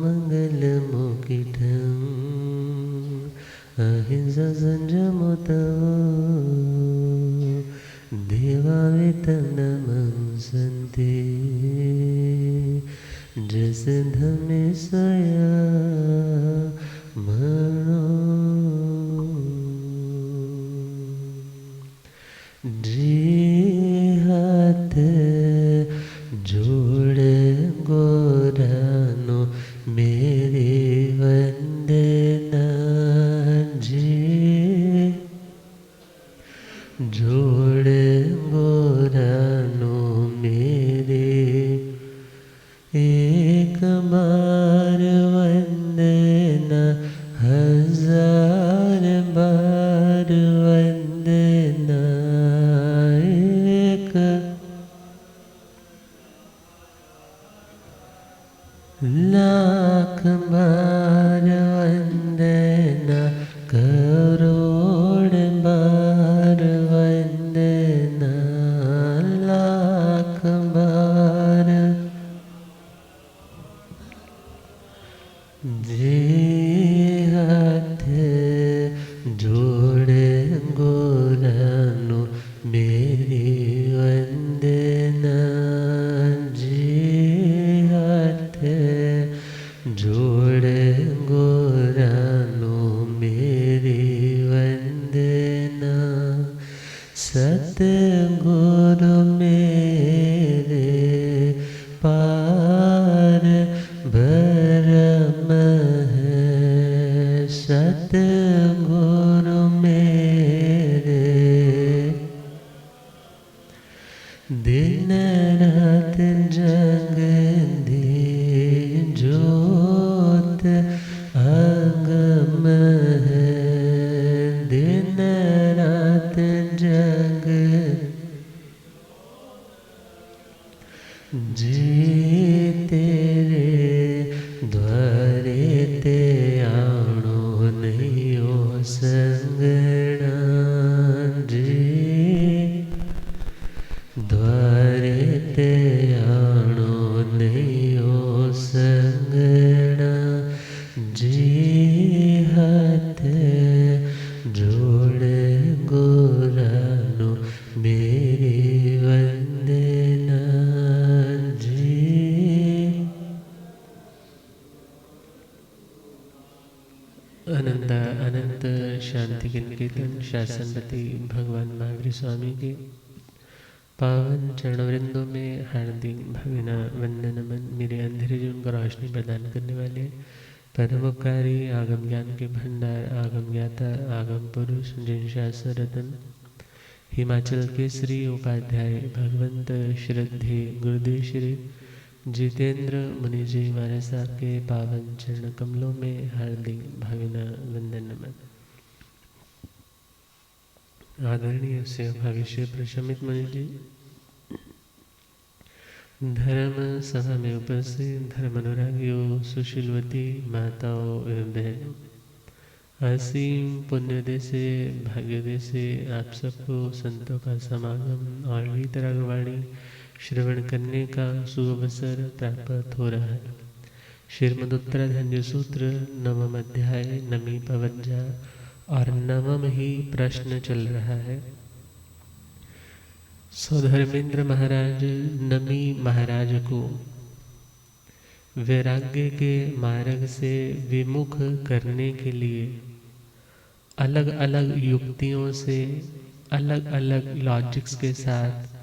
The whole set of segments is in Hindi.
मङ्गलमुकिटम् अहिंसा संयमो तव देवावेतनमं सन्ति जसधमे स्वया मनो हाथ जोड़ गोरानो मेरे वंदना जोड़ गोरानो मेरे एक बार वंदना हजार बार वंदना एक लाख बार वंदना करोड़ बार वंदना लाख बार जे हाथ जोड़ गोरानो मेरी वंदना जोड़ गोरानो मेरी वंदना सतगुरु मेरे पार ब्रह्म है सतगुरु मेरे दिन रात जगदे जोत आगम है दिन रात जग जी तेरे द्वारे ते आणो नहीं हो संगना जी द्वारे ते आणो नहीं हो संगना जी हाथ जोड़ गोरानो मेरी वंदना जी। अनंत अनंत शांति के निकेतन शासनपति भगवान महावीर स्वामी के पावन चरणवृंदों में हार्दिक भवना वंदन मन। मेरे अंधेरे जीवन को रोशनी प्रदान करने वाले परमोपकारी आगम ज्ञान के भंडार आगम ज्ञाता आगम पुरुष जिन शास्त्र रतन हिमाचल केसरी उपाध्याय भगवंत श्रद्धे गुरुदेव श्री जितेंद्र मुनि जी महाराज साहब के पावन चरण कमलों में हार्दिक भवना वंदन मन। आदरणीय से भविष्य प्रशमित मुनि जी, धर्म सभा में उपस्थित धर्म अनुरागियों, सुशीलवती माताओं एवं बहनों, असीम पुण्योदय से भाग्योदय से आप सबको संतों का समागम और वीतरागवाणी श्रवण करने का शुभ अवसर प्राप्त हो रहा है। श्रीमदुत्तराधन्य सूत्र नवम अध्याय नमी पवज्जा और नवम ही प्रश्न चल रहा है। सौधर्मेंद्र महाराज नमी महाराज को वैराग्य के मार्ग से विमुख करने के लिए अलग अलग युक्तियों से अलग अलग लॉजिक्स के साथ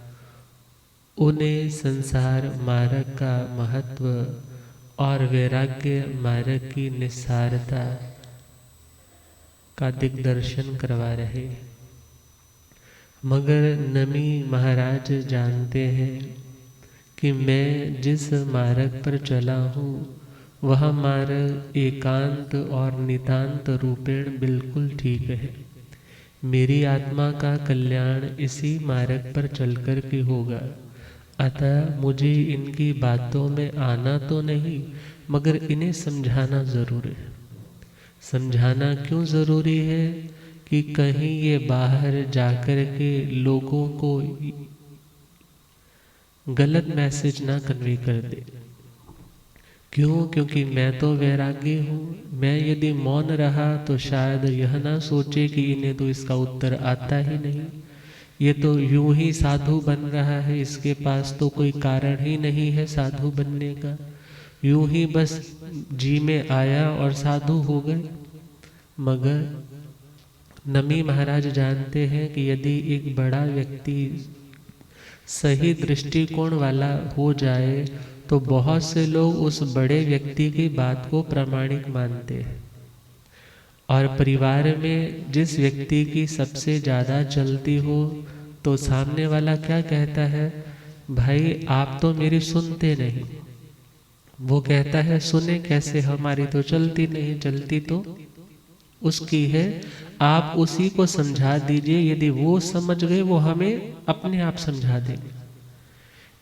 उन्हें संसार मार्ग का महत्व और वैराग्य मार्ग की निस्सारता का दिग्दर्शन करवा रहे। मगर नमी महाराज जानते हैं कि मैं जिस मार्ग पर चला हूँ वह मार्ग एकांत और नितांत रूपेण बिल्कुल ठीक है। मेरी आत्मा का कल्याण इसी मार्ग पर चलकर के होगा। अतः मुझे इनकी बातों में आना तो नहीं, मगर इन्हें समझाना जरूर है। समझाना क्यों जरूरी है कि कहीं ये बाहर जाकर के लोगों को गलत मैसेज ना कन्वे कर दे। क्यों? क्योंकि मैं तो वैरागी हूँ। मैं यदि मौन रहा तो शायद यह ना सोचे कि इन्हें तो इसका उत्तर आता ही नहीं, ये तो यूं ही साधु बन रहा है, इसके पास तो कोई कारण ही नहीं है साधु बनने का, यूं ही बस जी में आया और साधु हो गए। मगर नमी महाराज जानते हैं कि यदि एक बड़ा व्यक्ति सही दृष्टिकोण वाला हो जाए तो बहुत से लोग उस बड़े व्यक्ति की बात को प्रामाणिक मानते हैं। और परिवार में जिस व्यक्ति की सबसे ज़्यादा चलती हो तो सामने वाला क्या कहता है, भाई आप तो मेरी सुनते नहीं। वो कहता है सुने कैसे, हमारी तो चलती नहीं, चलती तो उसकी है, आप उसी को समझा दीजिए, यदि वो समझ गए वो हमें अपने आप समझा देंगे।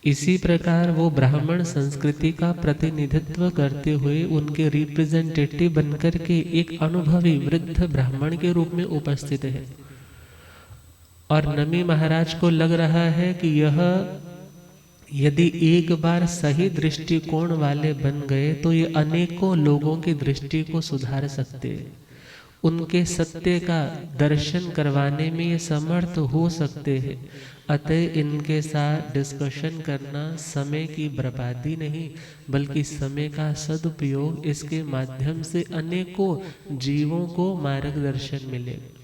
इसी प्रकार वो ब्राह्मण संस्कृति का प्रतिनिधित्व करते हुए उनके रिप्रेजेंटेटिव बनकर के एक अनुभवी वृद्ध ब्राह्मण के रूप में उपस्थित है। और नमी महाराज को लग रहा है कि यह यदि एक बार सही दृष्टिकोण वाले बन गए तो ये अनेकों लोगों की दृष्टि को सुधार सकते हैं, उनके सत्य का दर्शन करवाने में ये समर्थ हो सकते हैं। अतः इनके साथ डिस्कशन करना समय की बर्बादी नहीं बल्कि समय का सदुपयोग, इसके माध्यम से अनेकों जीवों को मार्गदर्शन मिलेगा।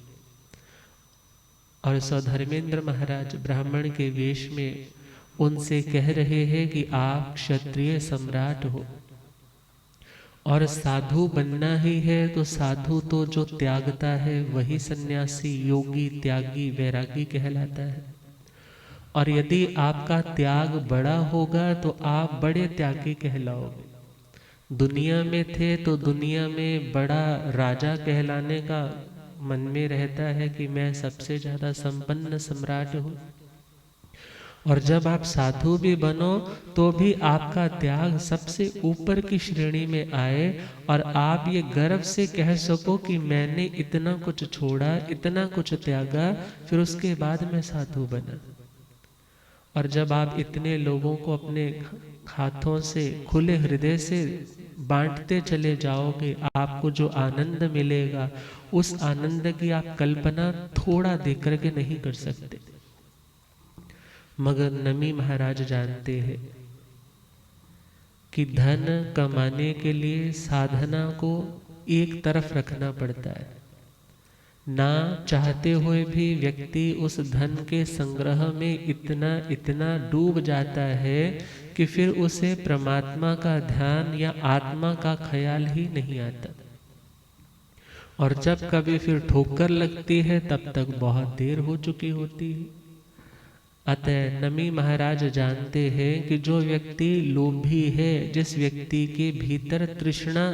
और सधर्मेंद्र महाराज ब्राह्मण के वेश में उनसे कह रहे हैं कि आप क्षत्रिय सम्राट हो और साधु बनना ही है तो साधु तो जो त्यागता है वही सन्यासी, योगी, त्यागी, वैरागी कहलाता है। और यदि आपका त्याग बड़ा होगा तो आप बड़े त्यागी कहलाओगे। दुनिया में थे तो दुनिया में बड़ा राजा कहलाने का मन में रहता है कि मैं सबसे ज्यादा संपन्न सम्राट हूँ। और जब आप साधु भी बनो तो भी आपका त्याग सबसे ऊपर की श्रेणी में आए और आप ये गर्व से कह सको कि मैंने इतना कुछ छोड़ा, इतना कुछ त्यागा, फिर उसके बाद मैं साधु बना। और जब आप इतने लोगों को अपने हाथों से, खुले हृदय से बांटते चले जाओगे, आपको जो आनंद मिलेगा उस आनंद की आप कल्पना थोड़ा देख करके नहीं कर सकते। मगर नमी महाराज जानते हैं कि धन कमाने के लिए साधना को एक तरफ रखना पड़ता है। ना चाहते हुए भी व्यक्ति उस धन के संग्रह में इतना डूब जाता है कि फिर उसे परमात्मा का ध्यान या आत्मा का ख्याल ही नहीं आता। और जब कभी फिर ठोकर लगती है तब तक बहुत देर हो चुकी होती है। अतः नमी महाराज जानते हैं कि जो व्यक्ति लोभी है, जिस व्यक्ति के भीतर तृष्णा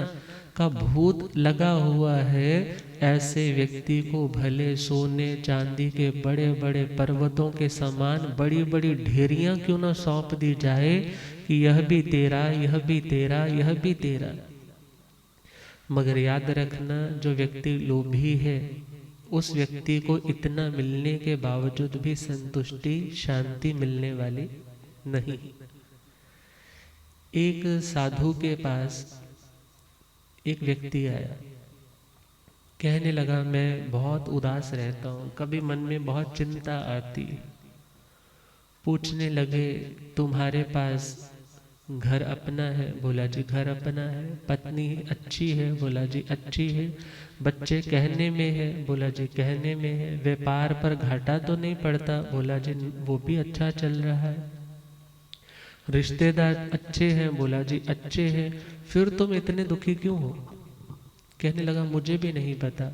का भूत लगा हुआ है, ऐसे व्यक्ति को भले सोने चांदी के बड़े बड़े पर्वतों के समान बड़ी बड़ी ढेरियां क्यों न सौंप दी जाए कि यह भी तेरा, यह भी तेरा, यह भी तेरा। मगर याद रखना, जो व्यक्ति लोभी है उस व्यक्ति को इतना मिलने के बावजूद भी संतुष्टि, शांति मिलने वाली नहीं। एक साधु के पास एक व्यक्ति आया, कहने लगा मैं बहुत उदास रहता हूँ, कभी मन में बहुत चिंता आती। पूछने लगे तुम्हारे पास घर अपना है? बोला जी घर अपना है। पत्नी अच्छी है? बोला जी अच्छी है। बच्चे कहने में है? बोला जी कहने में है। व्यापार पर घाटा तो नहीं पड़ता? बोला जी वो भी अच्छा चल रहा है। रिश्तेदार अच्छे हैं? बोला जी अच्छे हैं। फिर तुम इतने दुखी क्यों हो? कहने लगा मुझे भी नहीं पता,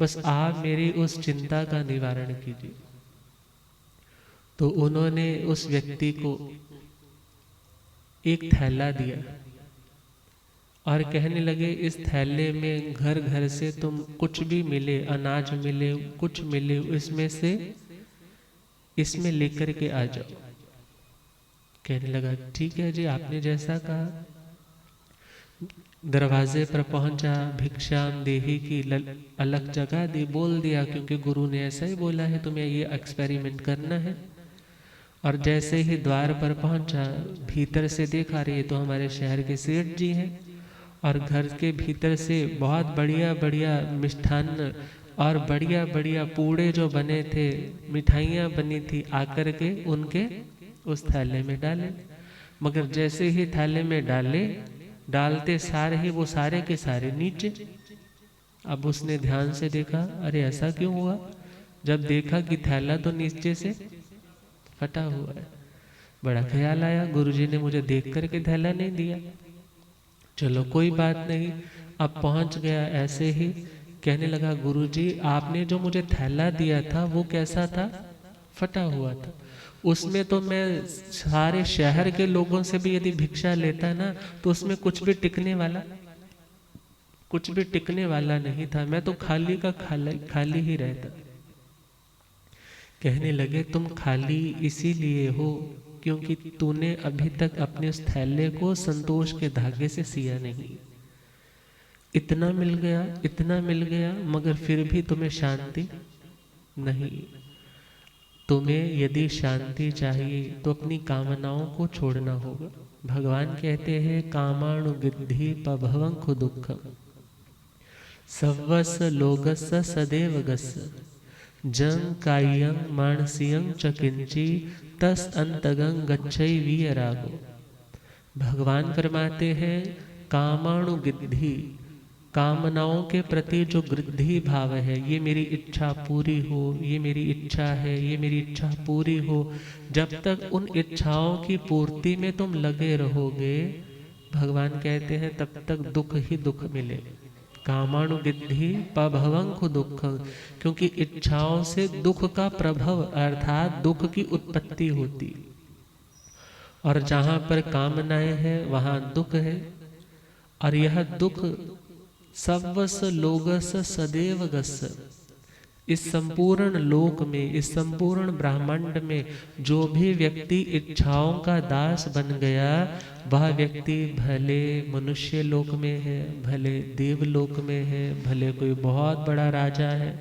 बस आप मेरी उस चिंता का निवारण कीजिए। तो उन्होंने उस व्यक्ति को एक थैला दिया और कहने लगे इस थैले में घर घर से तुम कुछ भी मिले, अनाज मिले, कुछ मिले, इसमें से इसमें लेकर के आ जाओ। कहने लगा ठीक है जी, आपने जैसा कहा। दरवाजे पर पहुंचा, भिक्षाम देही की अलग जगह दी, बोल दिया क्योंकि गुरु ने ऐसा ही बोला है तुम्हें ये एक्सपेरिमेंट करना है। और जैसे ही द्वार पर पहुंचा, भीतर से देखा, अरे ये तो हमारे शहर के सेठ जी हैं। और घर के भीतर से बहुत बढ़िया बढ़िया मिष्ठान्न और बढ़िया बढ़िया पूड़े जो बने थे, मिठाइयाँ बनी थी, आकर के उनके उस थैले में डाले। मगर जैसे ही थैले में डाले, डालते सारे ही वो सारे के सारे नीचे। अब उसने ध्यान से देखा, अरे ऐसा क्यों हुआ? जब देखा कि थैला तो नीचे से फटा हुआ है, बड़ा ख्याल आया, गुरुजी ने मुझे देख करके थैला नहीं दिया। चलो कोई बात नहीं, अब पहुंच गया। ऐसे ही कहने लगा, गुरुजी आपने जो मुझे थैला दिया था वो कैसा था? फटा हुआ था। उसमें तो मैं सारे शहर के लोगों से भी यदि भिक्षा लेता ना, तो उसमें कुछ भी टिकने वाला नहीं था। मैं तो खाली का खाली ही रहता। कहने लगे, तुम खाली इसीलिए हो क्योंकि तूने अभी तक अपने उस थैले को संतोष के धागे से सिया नहीं। इतना मिल गया, मगर फिर भी तुम्हें शांति नहीं। तुम्हें यदि शांति चाहिए तो अपनी कामनाओं को छोड़ना होगा। भगवान कहते हैं, कामाणु गिद्धि पभवंखु दुखम सवस लोगस सदैव गस जंग कायं मानसियं च किंची तस अंतगं गच्छै वीयरागो। भगवान फरमाते हैं, कामाणु गिद्धि, कामनाओं के प्रति जो गृद्धि भाव है, ये मेरी इच्छा पूरी हो, ये मेरी इच्छा है, ये मेरी इच्छा पूरी हो, जब तक उन इच्छाओं की पूर्ति में तुम लगे रहोगे, भगवान कहते हैं तब तक दुख ही दुख मिले। कामाणु गिद्धि पभवंखु दुख, क्योंकि इच्छाओं से दुख का प्रभव अर्थात दुख की उत्पत्ति होती। और जहां पर कामनाएं हैं वहां दुख है। और यह दुख सवस लोगस सदैव गस, इस संपूर्ण लोक में, इस संपूर्ण ब्रह्मांड में जो भी व्यक्ति इच्छाओं का दास बन गया, वह व्यक्ति भले मनुष्य लोक में है, भले देव लोक में है, भले कोई बहुत बड़ा राजा है,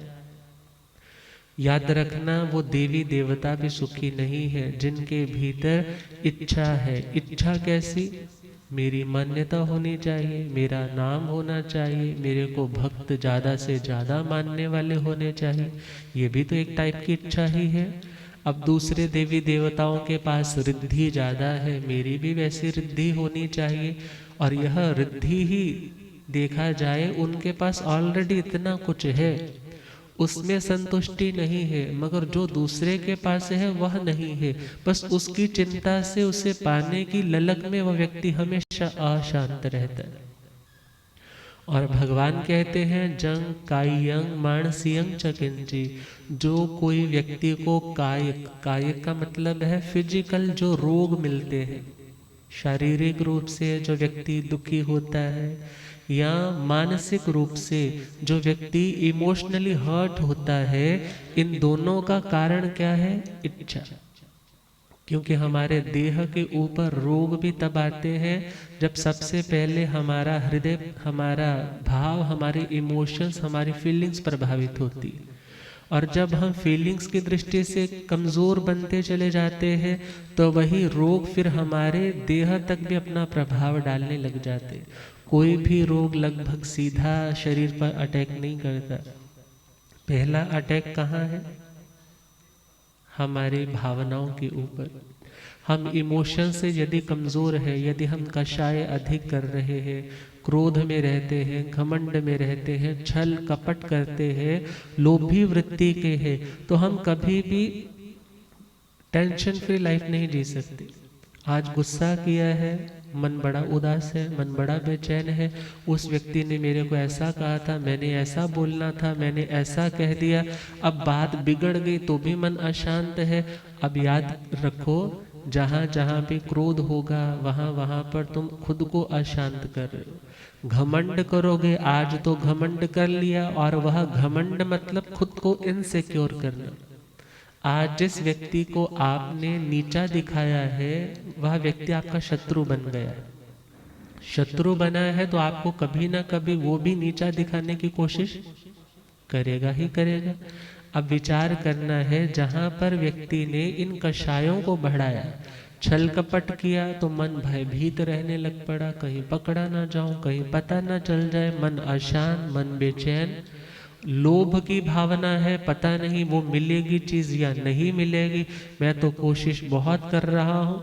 याद रखना वो देवी देवता भी सुखी नहीं है जिनके भीतर इच्छा है। इच्छा कैसी? मेरी मान्यता होनी चाहिए, मेरा नाम होना चाहिए, मेरे को भक्त ज्यादा से ज्यादा मानने वाले होने चाहिए, ये भी तो एक टाइप की इच्छा ही है। अब दूसरे देवी देवताओं के पास रिद्धि ज्यादा है, मेरी भी वैसी रिद्धि होनी चाहिए। और यह रिद्धि ही देखा जाए, उनके पास ऑलरेडी इतना कुछ है, उसमें संतुष्टि नहीं है, मगर जो दूसरे के पास है वह नहीं है, बस उसकी चिंता से उसे पाने की ललक में वह व्यक्ति हमेशा अशांत रहता है। और भगवान कहते हैं, जंग कायं मानसियं च किंची, जो कोई व्यक्ति को कायिक का मतलब है फिजिकल जो रोग मिलते हैं, शारीरिक रूप से जो व्यक्ति दुखी होता है, या मानसिक रूप से जो व्यक्ति इमोशनली हर्ट होता है, इन दोनों का कारण क्या है? इच्छा। क्योंकि हमारे देह के ऊपर रोग भी तब आते हैं जब सबसे पहले हमारा हृदय, हमारा भाव, हमारे इमोशंस, हमारी फीलिंग्स प्रभावित होती। और जब हम फीलिंग्स की दृष्टि से कमजोर बनते चले जाते हैं, तो वही रोग फिर हमारे देह तक भी अपना प्रभाव डालने लग जाते। कोई भी रोग लगभग सीधा शरीर पर अटैक नहीं करता। पहला अटैक कहाँ है? हमारी भावनाओं के ऊपर। हम इमोशन से यदि कमजोर है, यदि हम कषाय अधिक कर रहे हैं, क्रोध में रहते हैं, घमंड में रहते हैं, छल कपट करते हैं, लोभी वृत्ति के हैं, तो हम कभी भी टेंशन फ्री लाइफ नहीं जी सकते। आज गुस्सा किया है, मन बड़ा उदास है, मन बड़ा बेचैन है, उस व्यक्ति ने मेरे को ऐसा कहा था, मैंने ऐसा बोलना था, मैंने ऐसा कह दिया, अब बात बिगड़ गई तो भी मन अशांत है। अब याद रखो, जहाँ जहाँ भी क्रोध होगा वहाँ वहाँ पर तुम खुद को अशांत कर रहे हो। घमंड करोगे, आज तो घमंड कर लिया, और वह घमंड मतलब खुद को इनसिक्योर करना। आज जिस व्यक्ति को आपने नीचा दिखाया है, वह व्यक्ति आपका शत्रु बन गया है। शत्रु बना है तो आपको कभी ना कभी वो भी नीचा दिखाने की कोशिश करेगा ही करेगा। अब विचार करना है, जहां पर व्यक्ति ने इन कषायों को बढ़ाया, छल कपट किया, तो मन भयभीत रहने लग पड़ा, कहीं पकड़ा ना जाऊं, कहीं पता ना चल जाए, मन अशांत, मन बेचैन। लोभ की भावना है, पता नहीं वो मिलेगी चीज या नहीं मिलेगी, मैं तो कोशिश बहुत कर रहा हूं।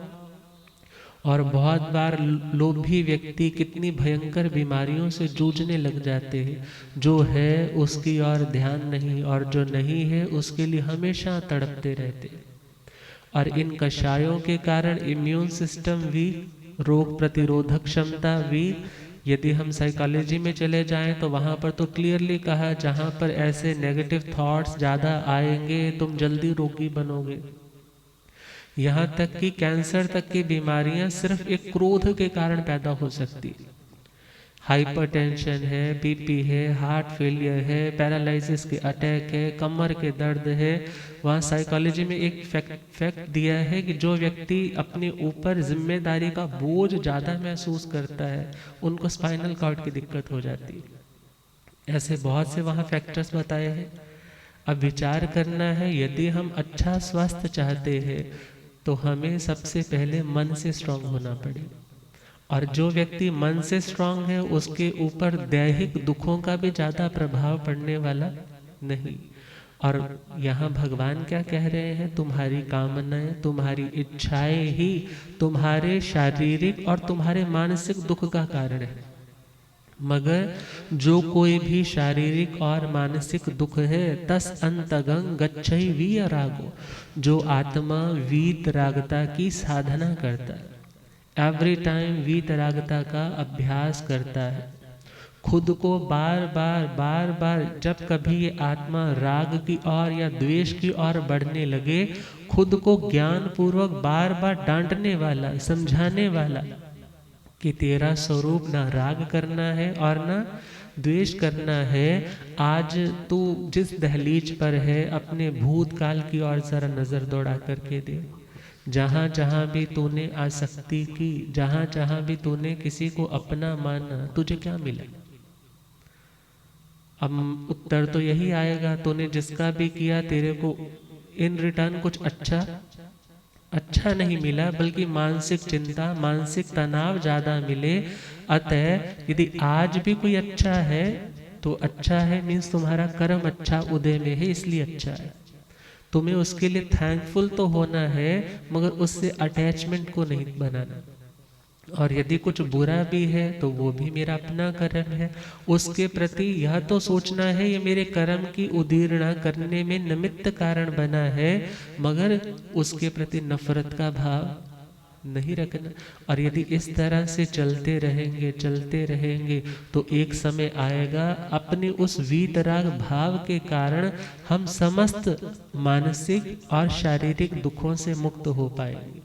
और बहुत बार लोभी व्यक्ति कितनी भयंकर बीमारियों से जूझने लग जाते हैं। जो है उसकी ओर ध्यान नहीं, और जो नहीं है उसके लिए हमेशा तड़पते रहते हैं। और इन कषायों के कारण इम्यून सिस्टम वीक, रोग प्रतिरोधक क्षमता वीक। यदि हम साइकोलॉजी में चले जाएं तो वहां पर तो क्लियरली कहा, जहां पर ऐसे नेगेटिव थॉट्स ज्यादा आएंगे तुम जल्दी रोगी बनोगे। यहाँ तक कि कैंसर तक की बीमारियां सिर्फ एक क्रोध के कारण पैदा हो सकती। हाइपरटेंशन है, बीपी है, हार्ट फेलियर है, पैरालिसिस के अटैक है, कमर के दर्द है। वहाँ साइकोलॉजी में एक फैक्ट दिया है कि जो व्यक्ति अपने ऊपर जिम्मेदारी का बोझ ज़्यादा महसूस करता है उनको स्पाइनल कॉर्ड की दिक्कत हो जाती है। ऐसे बहुत से वहाँ फैक्टर्स बताए हैं। अब विचार करना है, यदि हम अच्छा स्वास्थ्य चाहते हैं तो हमें सबसे पहले मन से स्ट्रांग होना पड़ेगा। और जो व्यक्ति मन से स्ट्रांग है उसके ऊपर दैहिक दुखों का भी ज्यादा प्रभाव पड़ने वाला नहीं। और यहाँ भगवान क्या कह रहे हैं, तुम्हारी कामनाएं, तुम्हारी इच्छाएं ही तुम्हारे शारीरिक और तुम्हारे मानसिक दुख का कारण है। मगर जो कोई भी शारीरिक और मानसिक दुख है, तस अंतगं गच्छई वीतरागो, जो आत्मा वीतरागता की साधना करता है, एवरी टाइम वीतरागता का अभ्यास करता है, खुद को बार बार जब कभी ये आत्मा राग की ओर या द्वेष की ओर बढ़ने लगे, खुद को ज्ञान पूर्वक बार बार डांटने वाला, समझाने वाला कि तेरा स्वरूप ना राग करना है और ना द्वेष करना है। आज तू जिस दहलीज पर है अपने भूतकाल की ओर जरा नजर दौड़ा करके दे। जहां जहां भी तूने आसक्ति की, जहां जहां भी तूने किसी को अपना माना, तुझे क्या मिला? अब उत्तर तो यही आएगा, तूने जिसका भी किया तेरे को इन रिटर्न कुछ अच्छा नहीं मिला, बल्कि मानसिक चिंता, मानसिक तनाव ज्यादा मिले। अतः यदि आज भी कोई अच्छा है तो अच्छा है मीन्स तुम्हारा कर्म अच्छा उदय में है, इसलिए अच्छा है। तुम्हें उसके लिए थैंकफुल तो होना है, मगर उससे अटैचमेंट को नहीं बनाना। और यदि कुछ बुरा भी है तो वो भी मेरा अपना कर्म है, उसके प्रति यह तो सोचना है ये मेरे कर्म की उदीर्णा करने में निमित्त कारण बना है, मगर उसके प्रति नफरत का भाव नहीं रखना। और यदि इस तरह से चलते रहेंगे तो एक समय आएगा अपने उस वीतराग भाव के कारण हम समस्त मानसिक और शारीरिक दुखों से मुक्त हो पाएंगे।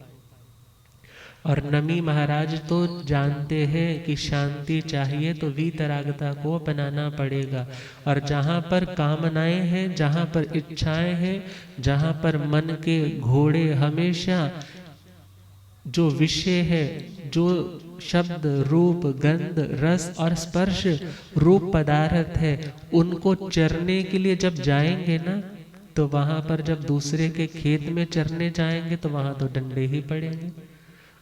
और नमी महाराज तो जानते हैं कि शांति चाहिए तो वीतरागता को अपनाना पड़ेगा। और जहाँ पर कामनाएं हैं, जहाँ पर इच्छाएं हैं, जहाँ पर मन के घोड़े हमेशा जो विषय है, जो शब्द, रूप, गंध, रस और स्पर्श रूप पदार्थ है, उनको चरने के लिए जब जाएंगे ना, तो वहां पर जब दूसरे के खेत में चरने जाएंगे तो वहां तो डंडे ही पड़ेंगे।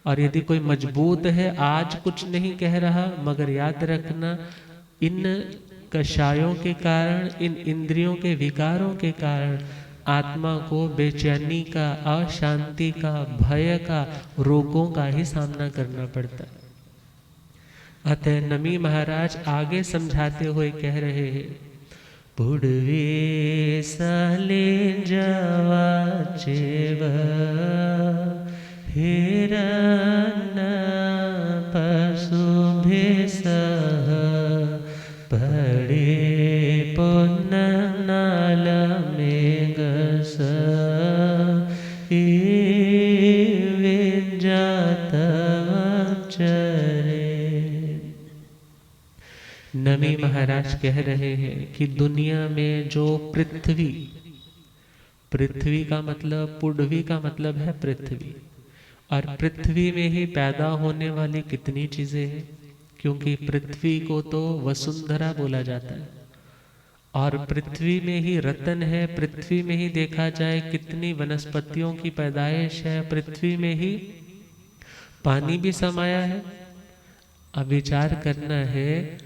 और यदि कोई मजबूत है, आज कुछ नहीं कह रहा, मगर याद रखना इन कषायों के कारण, इन इंद्रियों के विकारों के कारण आत्मा को बेचैनी का, अशांति का, भय का, रोगों का ही सामना करना पड़ता है। अतः नमी महाराज आगे समझाते हुए कह रहे हैं, पुड़वे साले जवाचेव हिरण पशु भेसः पड़े पुण्य नाल मेघस नमी महाराज कह रहे हैं कि दुनिया में जो पृथ्वी का मतलब, पुड़वी का मतलब है पृथ्वी, और पृथ्वी में ही पैदा होने वाली कितनी चीजें हैं, क्योंकि पृथ्वी को तो वसुंधरा बोला जाता है। और पृथ्वी में ही रतन है, पृथ्वी में ही देखा जाए कितनी वनस्पतियों की पैदाइश है, पृथ्वी में ही पानी भी समाया है। अब विचार करना है,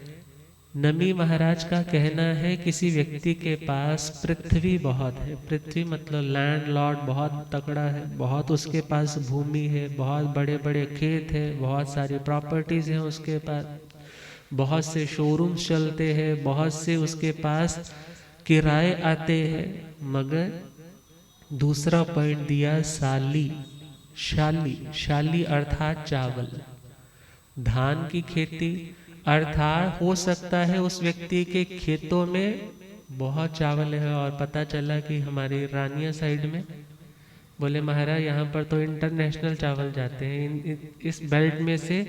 नमी महाराज का कहना है किसी व्यक्ति के पास पृथ्वी बहुत है, पृथ्वी मतलब लैंड लॉर्ड बहुत तगड़ा है, बहुत उसके पास भूमि है, बहुत बड़े बड़े खेत है, बहुत सारी प्रॉपर्टीज हैं उसके पास, बहुत से शोरूम्स चलते हैं, बहुत से उसके पास किराए आते हैं। मगर दूसरा पॉइंट दिया शाली, शाली, शाली अर्थात चावल, धान की खेती, अर्थात हो सकता है उस व्यक्ति के खेतों में बहुत चावल है और पता चला कि हमारी रानिया साइड में बोले महाराज यहाँ पर तो इंटरनेशनल चावल जाते हैं, इस बेल्ट में से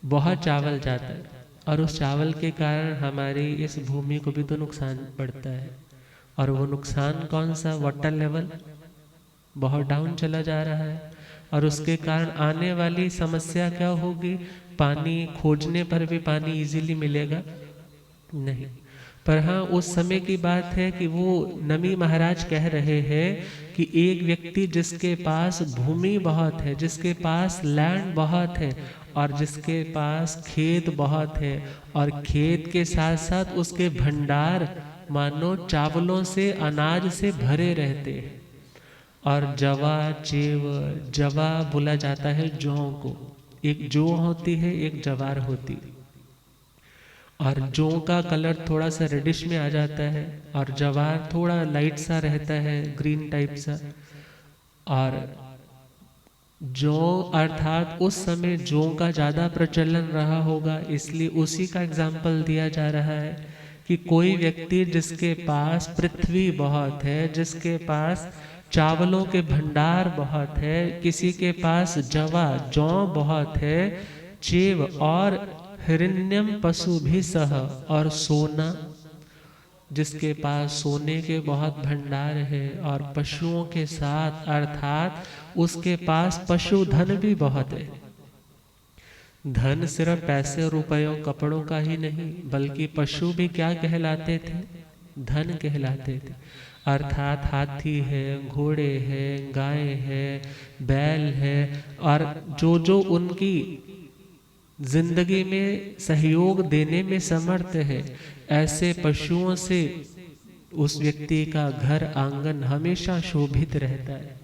बहुत चावल जाता है और उस चावल के कारण हमारी इस भूमि को भी तो नुकसान पड़ता है। और वो नुकसान कौन सा, वाटर लेवल बहुत डाउन चला जा रहा है और उसके कारण आने वाली समस्या क्या होगी, पानी खोजने पर भी पानी इजीली मिलेगा नहीं। पर हाँ उस समय की बात है कि वो नमी महाराज कह रहे हैं कि एक व्यक्ति जिसके पास भूमि बहुत है, जिसके पास लैंड बहुत है और जिसके पास खेत बहुत है और खेत के साथ साथ उसके भंडार मानो चावलों से, अनाज से भरे रहते हैं। और जवा चेव, जवा बोला जाता है जौ को, एक जौ होती है एक जवार होती है और जौ का कलर थोड़ा सा रेडिश में आ जाता है और जवार थोड़ा लाइट सा रहता है, ग्रीन टाइप सा। और जौ अर्थात उस समय जौ का ज़्यादा प्रचलन रहा होगा, इसलिए उसी का एग्जाम्पल दिया जा रहा है कि कोई व्यक्ति जिसके पास पृथ्वी बहुत है, जिसके पास चावलों के भंडार बहुत है, किसी के पास जवा जौ बहुत है, चेव और हिरण्यम पशु भी सह, और सोना, जिसके पास सोने के बहुत भंडार है और पशुओं के साथ अर्थात उसके पास पशुधन भी बहुत है। धन सिर्फ पैसे रुपयों कपड़ों का ही नहीं बल्कि पशु भी क्या कहलाते थे, धन कहलाते थे। अर्थात हाथी है, घोड़े है, गाय है, बैल है और जो जो उनकी जिंदगी में सहयोग देने में समर्थ है, ऐसे पशुओं से उस व्यक्ति का घर आंगन हमेशा शोभित रहता है।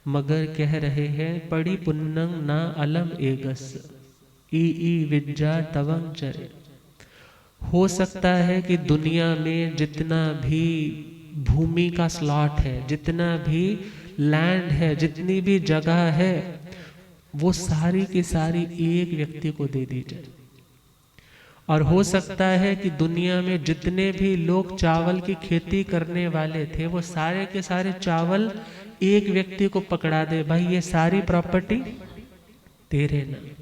मगर कह रहे हैं पड़ी पुन्नंग ना अलम एगस ई विद्या तवंग चरे। हो सकता है कि दुनिया में जितना भी भूमि का स्लॉट है, जितना भी लैंड है, जितनी भी जगह है, वो सारी की सारी एक व्यक्ति को दे दी जाए। और हो सकता है कि दुनिया में जितने भी लोग चावल की खेती करने वाले थे वो सारे के सारे चावल एक व्यक्ति को पकड़ा दे, भाई ये सारी प्रॉपर्टी तेरे नाम।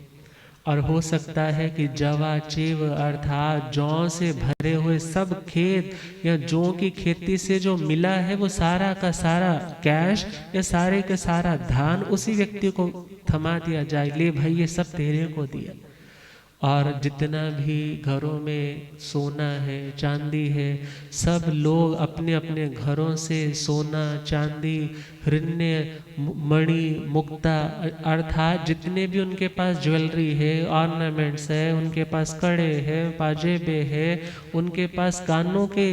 और हो सकता है कि जवा चेव अर्थात जौ से भरे हुए सब खेत या जौ की खेती से जो मिला है वो सारा का सारा कैश या सारे का सारा धान उसी व्यक्ति को थमा दिया जाए, ले भाई ये सब तेरे को दिया। और जितना भी घरों में सोना है, चांदी है, सब लोग अपने अपने घरों से सोना, चांदी, हिरण्य, मणि, मुक्ता अर्थात जितने भी उनके पास ज्वेलरी है, ऑर्नामेंट्स है, उनके पास कड़े है, पाजेबे है, उनके पास कानों के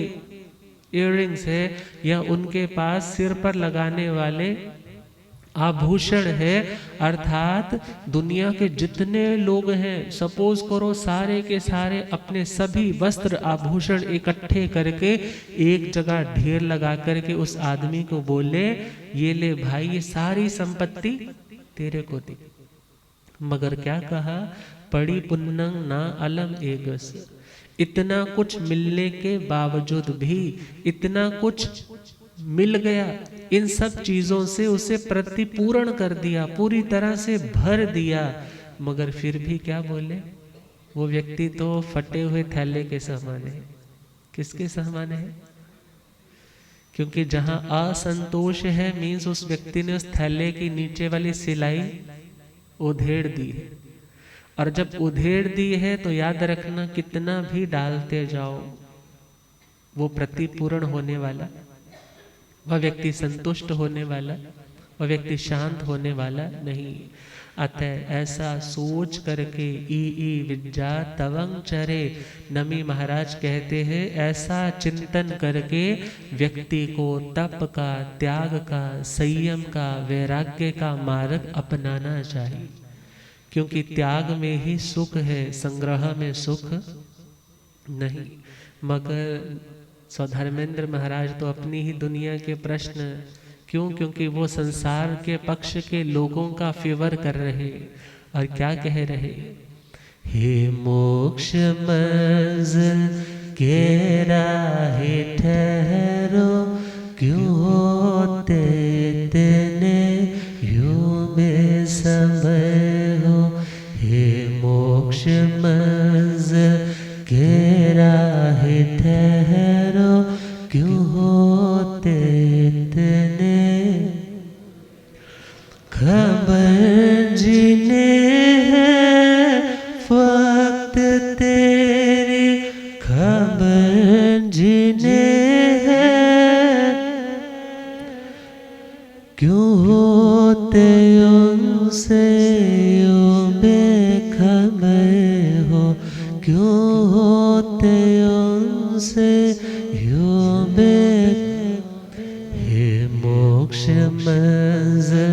इयररिंग्स है या उनके पास सिर पर लगाने वाले आभूषण है, अर्थात दुनिया के जितने लोग हैं सपोज करो सारे के सारे अपने सभी वस्त्र आभूषण इकट्ठे करके एक जगह ढेर लगा करके उस आदमी को बोले ये ले भाई ये सारी संपत्ति तेरे को दी। मगर क्या कहा, पड़ी पुन्नंग ना अलम एगस, इतना कुछ मिलने के बावजूद भी, इतना कुछ मिल गया, इन सब चीजों से उसे प्रतिपूर्ण कर दिया, पूरी तरह से भर दिया, मगर फिर भी क्या बोले, वो व्यक्ति तो फटे हुए थैले के समान है। किसके समान है? क्योंकि जहां असंतोष है मीन्स उस व्यक्ति ने उस थैले की नीचे वाली सिलाई उधेड़ दी है, और जब उधेड़ दी है तो याद रखना कितना भी डालते जाओ वो प्रतिपूर्ण होने वाला, वह व्यक्ति संतुष्ट होने वाला, वह व्यक्ति शांत होने वाला नहीं। अतः ऐसा सोच करके ई विद्या तवंग चरे, नमी महाराज कहते हैं ऐसा चिंतन करके व्यक्ति को तप का, त्याग का, संयम का, वैराग्य का मार्ग अपनाना चाहिए। क्योंकि त्याग में ही सुख है, संग्रह में सुख नहीं। मगर स्वधर्मेंद्र महाराज तो अपनी ही दुनिया के प्रश्न, क्यों? क्योंकि वो संसार के पक्ष के लोगों का फेवर कर रहे और क्या कह रहे, हे मोक्ष मंजिल के राहे ठहरो, क्यों होते इतने यूं बेसमय हो। हे मोक्ष मंजिल के राहे ठहरो, क्यों होते इतने खबर जिने है वक्त तेरी, खबर जिने है, क्यों होते उनसे यूं बेखबर हो, क्यों होते उनसे यूं बेखबर। हे मोक्ष मंजिल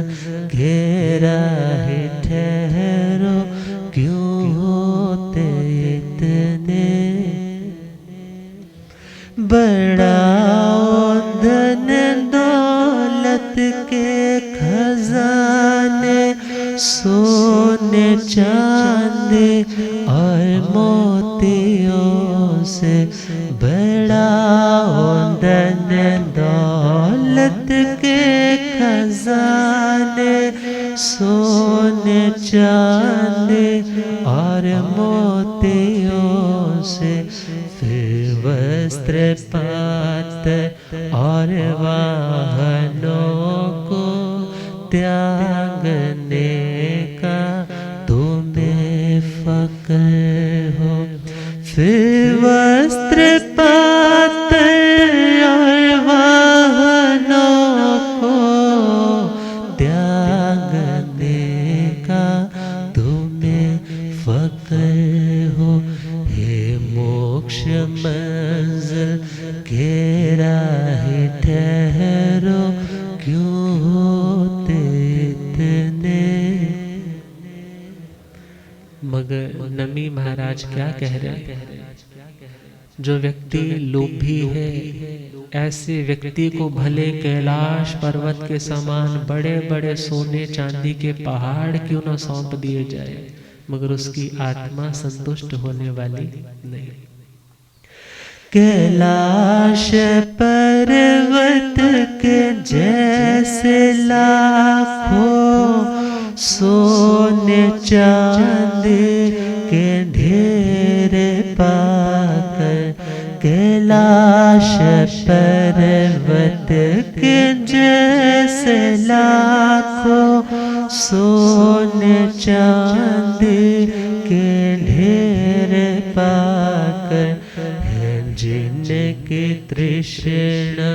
के राहे ठहरो, क्यों होते इतने बढ़ाओ धन दौलत के खजाने, सोने चांदी और मोतियों से बढ़ाओ धन दौलत के खजाने, सोने चांदी और मोतियों से। फिर वस्त्र पात्र और वाहनों को त्यागने का तुम्हें फक्र हो। फिर वस्त्र पात्र और वाहनों को त्यागने का तुम्हें फक्र हो। हे मोक्ष मंजिल के राहे ठहरो, क्यों होते इतने। मगर नमी महाराज क्या कह रहे हैं, जो व्यक्ति लोभी है ऐसे व्यक्ति को भले कैलाश पर्वत के समान बड़े बड़े सोने चांदी के पहाड़ क्यों न सौंप दिए जाए, मगर उसकी आत्मा संतुष्ट होने वाली नहीं। कैलाश पर्वत के जैसे लाखों सोने चांदी के ढेर पाकर, कैलाश पर्वत के जैसे लाखों सोने चांदी के ढेर पाकर, जिनकी तृष्णा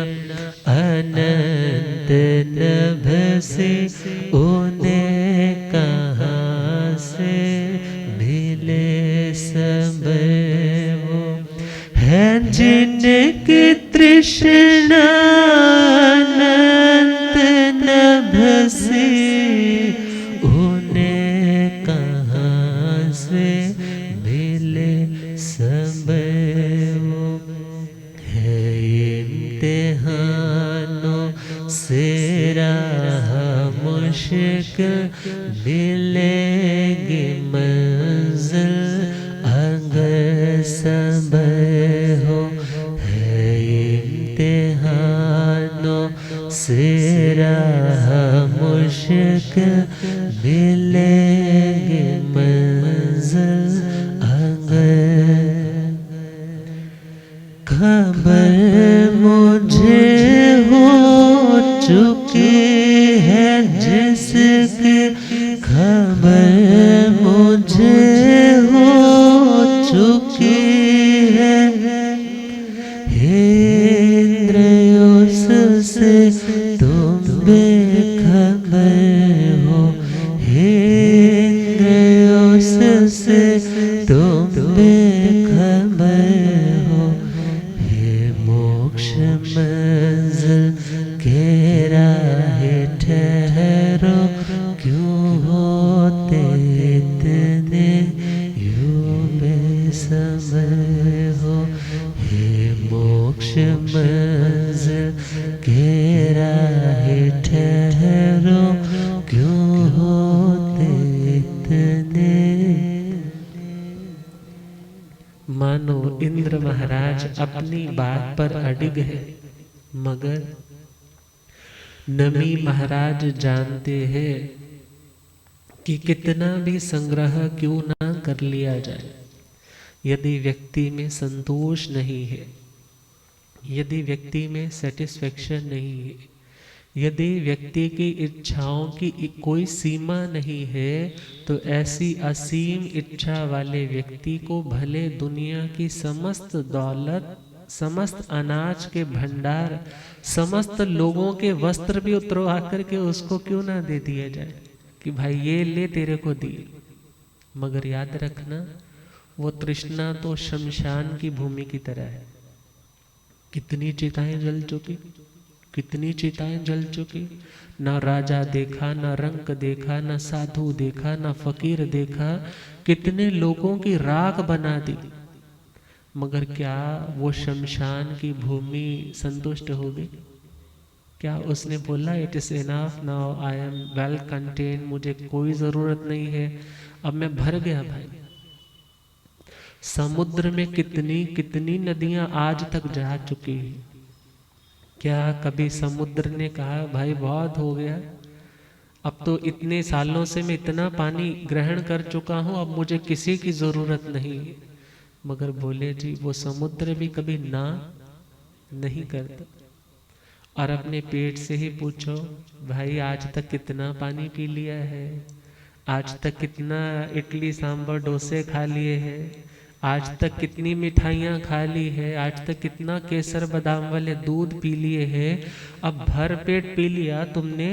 अनंत नभ से, उन्हें कहाँ से मिले सब वो है। जिनकी तृष्णा अनंत नभ से, उन्हें कहाँ से मिले सब वो है। इम्तिहानों से राह मुश्किल मिलेगी मंजिल अगर सब हो। है इम्तिहानों से राह मुश्किल मिलेगी मंजिल अगर। खबर मुझे हो चुकी है जिसकी, खबर मुझे हो चुकी है। हे इंद्र उससे तुम बेखबर हो, हे इंद्र उससे तुम बेखबर हो, हे मोक्ष मंजिल के राहे ठहरो, क्यों होते इतने यूं बेसमय हो, हे मोक्ष मंजिल के राहे ठहरो, क्यों होते इतने। मानो इंद्र महाराज अपनी बात पर अडिग है, मगर नमी महाराज जानते हैं कि कितना भी संग्रह क्यों ना कर लिया जाए, यदि व्यक्ति में संतोष नहीं है, यदि व्यक्ति में सेटिस्फेक्शन नहीं है, यदि व्यक्ति की इच्छाओं की कोई सीमा नहीं है, तो ऐसी असीम इच्छा वाले व्यक्ति को भले दुनिया की समस्त दौलत, समस्त अनाज के भंडार, समस्त लोगों के वस्त्र भी उतरवा करके उसको क्यों ना दे दिया जाए कि भाई ये ले तेरे को दिए, मगर याद रखना वो तृष्णा तो शमशान की भूमि की तरह है। कितनी चिताएं जल चुकी, कितनी चिताएं जल चुकी, ना राजा देखा, ना रंक देखा, ना साधु देखा, ना फकीर देखा, कितने लोगों की राख बना दी, मगर क्या वो शमशान की भूमि संतुष्ट हो गई? क्या उसने बोला it is enough now, I am well contain, मुझे कोई जरूरत नहीं है, अब मैं भर गया? भाई समुद्र में कितनी कितनी नदियां आज तक जा चुकी हैं, क्या कभी समुद्र ने कहा भाई बहुत हो गया, अब तो इतने सालों से मैं इतना पानी ग्रहण कर चुका हूं, अब मुझे किसी की जरूरत नहीं? मगर बोले जी वो समुद्र भी कभी ना नहीं करता। और अपने पेट से ही पूछो भाई आज तक कितना पानी पी लिया है, आज तक कितना इडली सांभर डोसे खा लिए हैं, आज तक कितनी मिठाइयाँ खा ली है, आज तक कितना केसर बादाम वाले दूध पी लिए हैं, अब भर पेट पी लिया तुमने,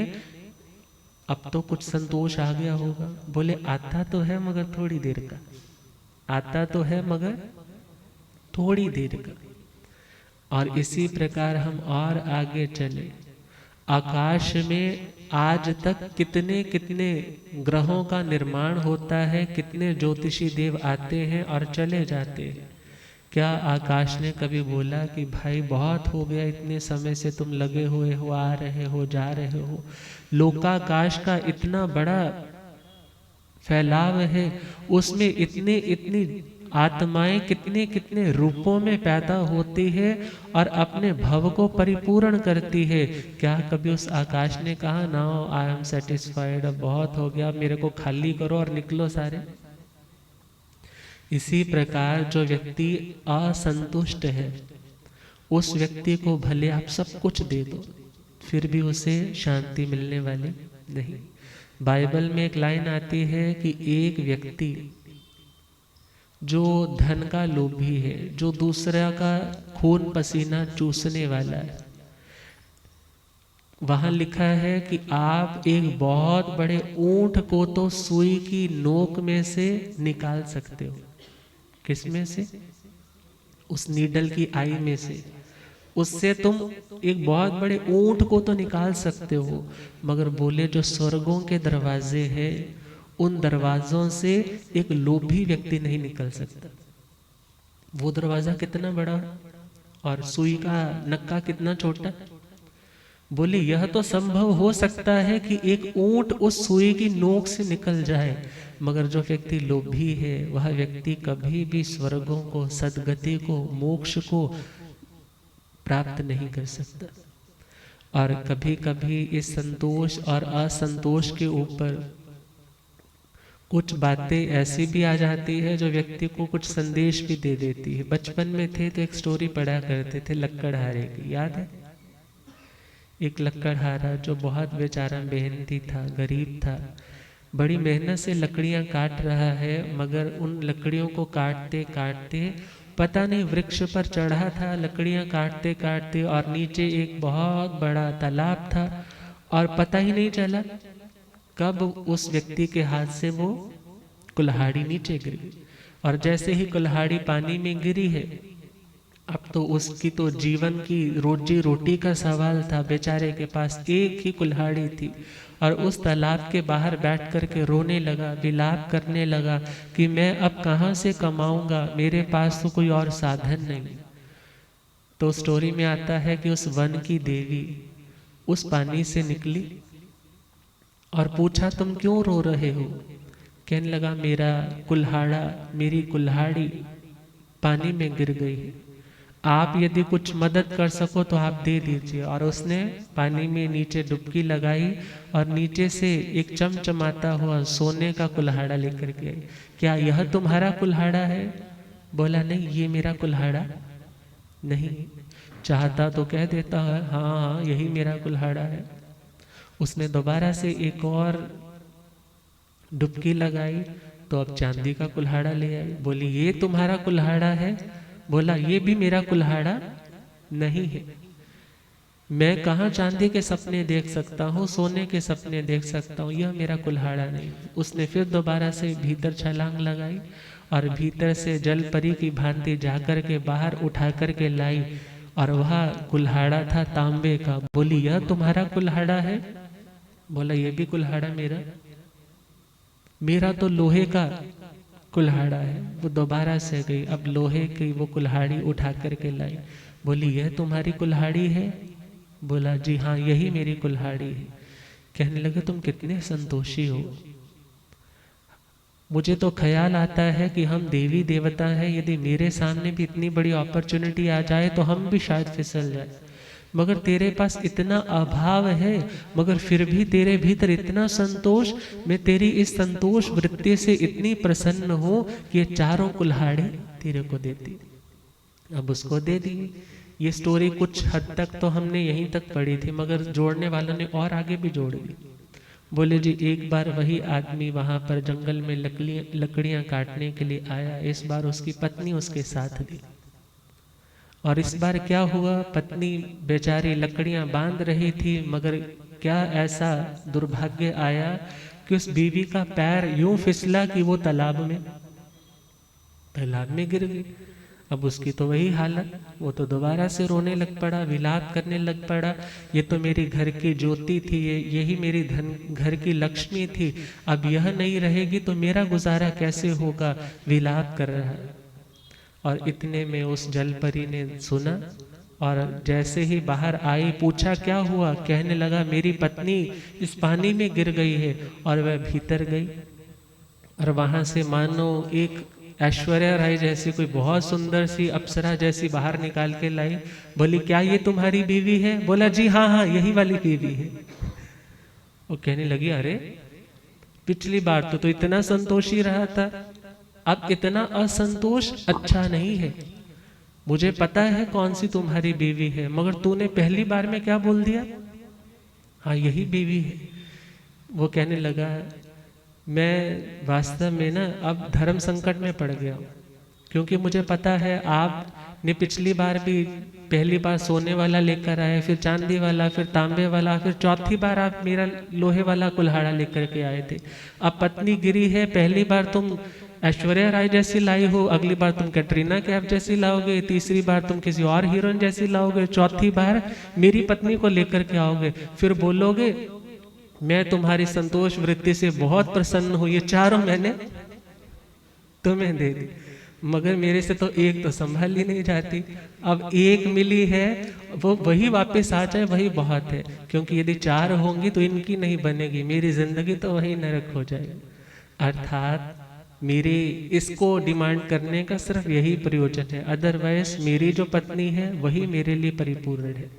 अब तो कुछ संतोष आ गया होगा। बोले आता तो है मगर थोड़ी देर का, आता तो है मगर थोड़ी देर का। और इसी प्रकार हम और आगे चले, आकाश में आज तक कितने कितने ग्रहों का निर्माण होता है, कितने ज्योतिषी देव आते हैं और चले जाते हैं। क्या आकाश ने कभी बोला कि भाई बहुत हो गया, इतने समय से तुम लगे हुए हो, आ रहे हो जा रहे हो? लोकाकाश का इतना बड़ा फैलाव है, उसमें इतनी इतनी आत्माएं कितने कितने रूपों में पैदा होती है और अपने भव को परिपूर्ण करती है। क्या कभी उस आकाश ने कहा नाउ आई एम सेटिस्फाइड, अब बहुत हो गया, मेरे को खाली करो और निकलो सारे? इसी प्रकार जो व्यक्ति असंतुष्ट है, उस व्यक्ति को भले आप सब कुछ दे दो, फिर भी उसे शांति मिलने वाली नहीं। बाइबल में एक लाइन आती है कि एक व्यक्ति जो धन का लोभी है, जो दूसरा का खून पसीना चूसने वाला है, वहां लिखा है कि आप एक बहुत बड़े ऊंट को तो सुई की नोक में से निकाल सकते हो। किसमें से? उस नीडल की आई में से। उससे तुम एक बहुत बड़े ऊंट को तो निकाल सकते हो, मगर बोले जो स्वर्गों के दरवाजे हैं, उन दरवाजों से एक लोभी व्यक्ति नहीं निकल सकता। वो दरवाजा कितना बड़ा और सुई का नक्का कितना छोटा। बोले यह तो संभव हो सकता है कि एक ऊंट उस सुई की नोक से निकल जाए, मगर जो व्यक्ति लोभी है वह व्यक्ति कभी भी स्वर्गों को, सद्गति को, मोक्ष को प्राप्त नहीं कर सकता। और कभी कभी इस संतोष और असंतोष के ऊपर कुछ बातें ऐसी भी आ जाती है जो व्यक्ति को कुछ संदेश भी दे देती है। बचपन में थे तो एक स्टोरी पढ़ा करते थे लक्कड़हारे की, याद है? एक लक्कड़हारा जो बहुत बेचारा मेहनती था, गरीब था, बड़ी मेहनत से लकड़ियां काट रहा है, मगर उन लकड़ियों को काटते काटते पता नहीं वृक्ष पर चढ़ा था लकड़ियां काटते काटते, और नीचे एक बहुत बड़ा तालाब था, और पता ही नहीं चला कब उस व्यक्ति के हाथ से वो कुल्हाड़ी नीचे गिर गई। और जैसे ही कुल्हाड़ी पानी में गिरी है, अब तो उसकी तो जीवन की रोजी रोटी का सवाल था। बेचारे के पास एक ही कुल्हाड़ी थी, और उस तालाब के बाहर बैठ कर के रोने लगा, विलाप करने लगा कि मैं अब कहाँ से कमाऊंगा, मेरे पास तो कोई और साधन नहीं। तो स्टोरी में आता है कि उस वन की देवी उस पानी से निकली और पूछा, तुम क्यों रो रहे हो? कहने लगा, मेरा कुल्हाड़ा, मेरी कुल्हाड़ी पानी में गिर गई है, आप यदि कुछ मदद कर सको तो आप दे दीजिए। और उसने पानी में नीचे डुबकी लगाई और नीचे से एक चमचमाता हुआ सोने का कुल्हाड़ा लेकर के आई। क्या यह तुम्हारा कुल्हाड़ा है? बोला, नहीं, ये मेरा कुल्हाड़ा नहीं। चाहता तो कह देता है हाँ हाँ यही मेरा कुल्हाड़ा है। उसने दोबारा से एक और डुबकी लगाई तो अब चांदी का कुल्हाड़ा ले आई। बोली, ये तुम्हारा कुल्हाड़ा है? बोला, ये भी मेरा कुल्हाड़ा नहीं है। मैं कहाँ चांदी के सपने देख सकता हूँ, सोने के सपने देख सकता हूँ, यह मेरा कुल्हाड़ा नहीं। उसने फिर दोबारा से भीतर छलांग लगाई और भीतर से जल परी की भांति जाकर के बाहर उठा कर के लाई, और वह कुल्हाड़ा था तांबे का। बोली, यह तुम्हारा कुल्हाड़ा है? बोला, ये भी कुल्हाड़ा मेरा तो लोहे का कुल्हाड़ा है। वो दोबारा से गई, अब लोहे की वो कुल्हाड़ी उठा करके लाई। बोली, यह तुम्हारी कुल्हाड़ी है? बोला, जी हाँ, यही मेरी कुल्हाड़ी है। कहने लगे, तुम कितने संतोषी हो। मुझे तो ख्याल आता है कि हम देवी देवता हैं, यदि मेरे सामने भी इतनी बड़ी अपॉर्चुनिटी आ जाए तो हम भी शायद फिसल जाए, मगर तेरे पास इतना अभाव है, मगर फिर भी तेरे भीतर इतना संतोष। मैं तेरी इस संतोष वृत्ति से इतनी प्रसन्न हूँ कि ये चारों कुल्हाड़ी तेरे को देती। अब उसको दे दी। ये स्टोरी कुछ हद तक तो हमने यहीं तक पढ़ी थी, मगर जोड़ने वालों ने और आगे भी जोड़ दी। बोले जी, एक बार वही आदमी वहां पर जंगल में लकड़ियां काटने के लिए आया। इस बार उसकी पत्नी उसके साथ थी, और इस बार क्या हुआ, पत्नी बेचारी लकड़ियां बांध रही थी, मगर क्या ऐसा दुर्भाग्य आया कि उस बीवी का पैर यूं फिसला कि वो तालाब में गिर गई। अब उसकी तो वही हालत, वो तो दोबारा से रोने लग पड़ा, विलाप करने लग पड़ा। ये तो मेरी घर की ज्योति थी, यही मेरी घर की लक्ष्मी थी, अब यह नहीं रहेगी तो मेरा गुजारा कैसे होगा, विलाप कर रहा है। और इतने में उस जलपरी ने सुना, और जैसे ही बाहर आई पूछा, क्या हुआ? कहने लगा, मेरी पत्नी इस पानी में गिर गई है। और वह भीतर गई, और वहां से मानो एक ऐश्वर्या राय जैसी कोई बहुत सुंदर सी अप्सरा जैसी बाहर निकाल के लाई। बोली, क्या ये तुम्हारी बीवी है? बोला, जी हाँ हाँ, यही वाली बीवी है। वो कहने लगी, अरे पिछली बार तो इतना संतोषी रहा था, अब इतना असंतोष अच्छा नहीं है। मुझे पता है कौन सी तुम्हारी बीवी है, मगर तूने पहली बार में क्या बोल दिया? हाँ, यही बीवी है। वो कहने लगा, मैं वास्तव में ना अब धर्म संकट में पड़ गया, क्योंकि मुझे पता है आपने पिछली बार भी पहली बार सोने वाला लेकर आए, फिर चांदी वाला, फिर तांबे वाला, फिर चौथी बार आप मेरा लोहे वाला कुल्हाड़ा लेकर के आए थे। अब पत्नी गिरी है, पहली बार तुम ऐश्वर्या राय जैसी लाई हो, अगली बार तुम कैटरीना कैफ जैसी लाओगे, तीसरी बार तुम किसी और हीरोइन जैसी लाओगे, चौथी बार मेरी पत्नी को लेकर के आओगे, फिर बोलोगे मैं तुम्हारी संतोष वृत्ति से बहुत प्रसन्न हूं, ये चारों मैंने तुम्हें दे दी, मगर मेरे से तो एक तो संभाल ही नहीं जाती। अब एक मिली है, वो वही वापस आ जाए वही बहुत है, क्योंकि यदि चार होंगी तो इनकी नहीं बनेगी, मेरी जिंदगी तो वही नरक हो जाएगी। अर्थात मेरे इसको डिमांड करने का सिर्फ यही प्रयोजन है, अदरवाइज मेरी जो पत्नी है वही मेरे लिए परिपूर्ण है।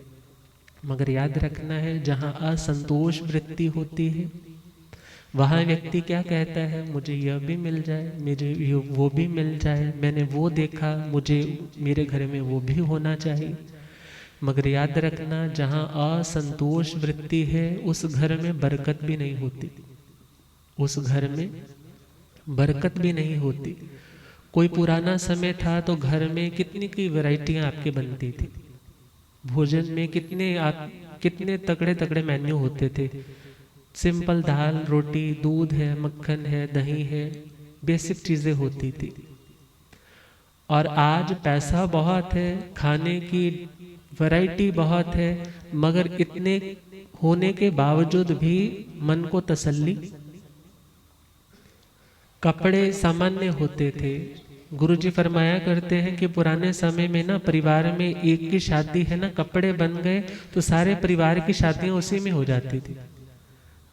मगर याद रखना है, जहाँ असंतोष वृत्ति होती है वहाँ व्यक्ति क्या कहता है, मुझे यह भी मिल जाए, मुझे वो भी मिल जाए, मैंने वो देखा, मुझे मेरे घर में वो भी होना चाहिए। मगर याद रखना, जहाँ असंतोष वृत्ति है उस घर में बरकत भी नहीं होती, उस घर में बरकत भी नहीं होती। कोई पुराना समय था तो घर में कितनी की वैरायटियां आपके बनती थी, भोजन में कितने तगड़े तगड़े मेन्यू होते थे। सिंपल दाल रोटी, दूध है, मक्खन है, दही है, बेसिक चीजें होती थी। और आज पैसा बहुत है, खाने की वैरायटी बहुत है, मगर इतने होने के बावजूद भी मन को तसल्ली। कपड़े सामान्य होते थे। गुरुजी फरमाया करते हैं कि पुराने समय में ना परिवार में एक की शादी है ना, कपड़े बन गए तो सारे परिवार की शादियां उसी में हो जाती थी।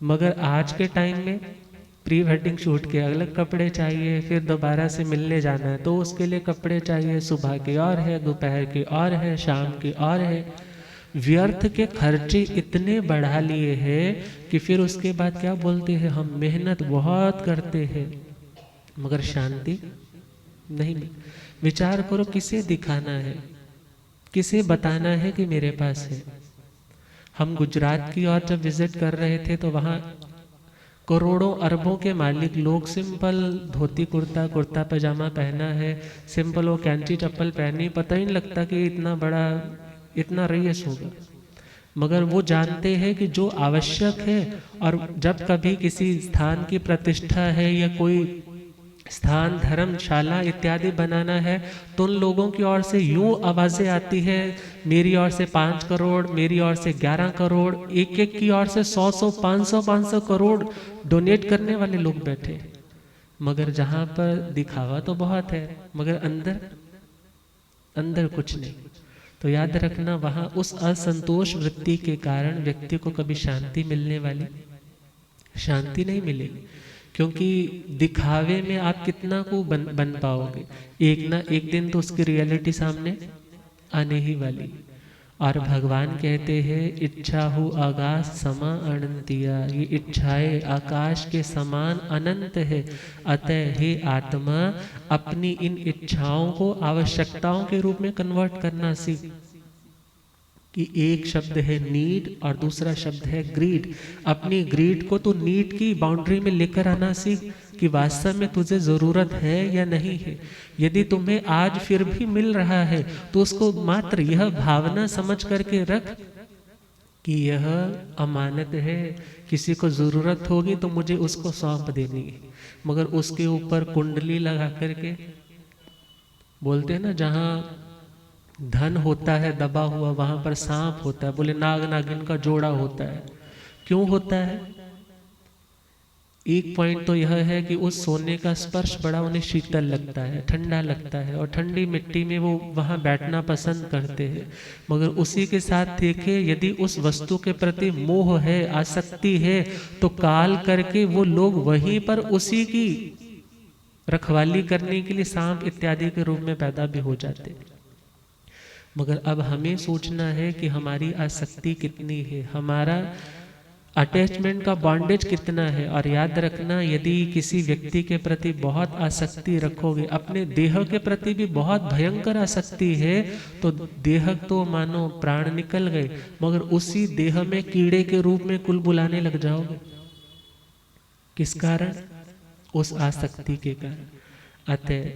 मगर आज के टाइम में प्री वेडिंग शूट के अलग कपड़े चाहिए, फिर दोबारा से मिलने जाना है तो उसके लिए कपड़े चाहिए, सुबह के और है, दोपहर के और है, शाम के और है। व्यर्थ के खर्चे इतने बढ़ा लिए हैं कि फिर उसके बाद क्या बोलते हैं, हम मेहनत बहुत करते हैं मगर शांति नहीं। विचार करो, किसे दिखाना है, किसे बताना है कि मेरे पास है। हम गुजरात की ओर जब विजिट कर रहे थे तो वहाँ करोड़ों अरबों के मालिक लोग सिंपल धोती कुर्ता, कुर्ता पजामा पहना है, सिंपल वो कैंची चप्पल पहनी, पता ही नहीं लगता कि इतना बड़ा, इतना रईस होगा। मगर वो जानते हैं कि जो आवश्यक है, और जब कभी किसी स्थान की प्रतिष्ठा है या कोई स्थान, धर्मशाला इत्यादि बनाना है तो उन लोगों की ओर से यूं आवाजें आती है, मेरी ओर से 5 करोड़, मेरी ओर से 11 करोड़, एक एक की ओर से 100 500 करोड़ डोनेट करने वाले लोग बैठे। मगर जहां पर दिखावा तो बहुत है मगर अंदर कुछ नहीं। तो याद रखना, वहां उस असंतोष वृत्ति के कारण व्यक्ति को कभी शांति मिलने वाली शांति नहीं मिलेगी, क्योंकि दिखावे में आप कितना को बन पाओगे। एक ना एक दिन तो उसकी रियलिटी सामने आने ही वाली। और भगवान कहते हैं, इच्छा हो आकाश समा अनंतिया, ये इच्छाएं आकाश के समान अनंत है। अतः हे आत्मा, अपनी इन इच्छाओं को आवश्यकताओं के रूप में कन्वर्ट करना सीख। कि एक शब्द है नीड और दूसरा शब्द है ग्रीड। अपनी ग्रीड को तो नीड की बाउंड्री में लेकर आना सीख कि वास्तव में तुझे जरूरत है या नहीं है। यदि तुम्हें आज फिर भी मिल रहा है तो उसको मात्र यह भावना समझ करके रख कि यह अमानत है, किसी को जरूरत होगी तो मुझे उसको सौंप देनी है। मगर उसके ऊपर कुंडली लगा करके बोलते हैं ना, जहाँ धन होता है दबा हुआ वहां पर सांप होता है, बोले नाग नागिन का जोड़ा होता है। क्यों होता है? एक पॉइंट तो यह है कि उस सोने का स्पर्श बड़ा उन्हें शीतल लगता है, ठंडा लगता है, और ठंडी मिट्टी में वो वहां बैठना पसंद करते हैं। मगर उसी के साथ देखे, यदि उस वस्तु के प्रति मोह है, आसक्ति है, तो काल करके वो लोग वहीं पर उसी की रखवाली करने के लिए सांप इत्यादि के रूप में पैदा भी हो जाते हैं। मगर अब हमें सोचना है कि हमारी आसक्ति कितनी है, हमारा अटैचमेंट का बॉन्डेज कितना है। और याद रखना, यदि किसी व्यक्ति के प्रति बहुत आसक्ति रखोगे, अपने देह के प्रति भी बहुत भयंकर आसक्ति है, तो देह तो मानो प्राण निकल गए, मगर उसी देह में कीड़े के रूप में कुल बुलाने लग जाओगे। किस कारण? उस आसक्ति के कारण। अतः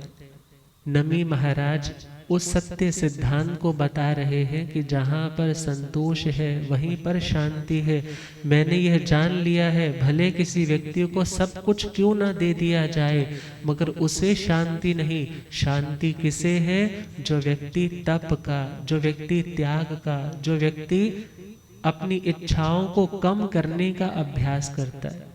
नमी महाराज उस सत्य सिद्धांत को बता रहे हैं कि जहाँ पर संतोष है वहीं पर शांति है। मैंने यह जान लिया है, भले किसी व्यक्ति को सब कुछ क्यों ना दे दिया जाए, मगर उसे शांति नहीं। शांति किसे है? जो व्यक्ति तप का, जो व्यक्ति त्याग का, जो व्यक्ति अपनी इच्छाओं को कम करने का अभ्यास करता है।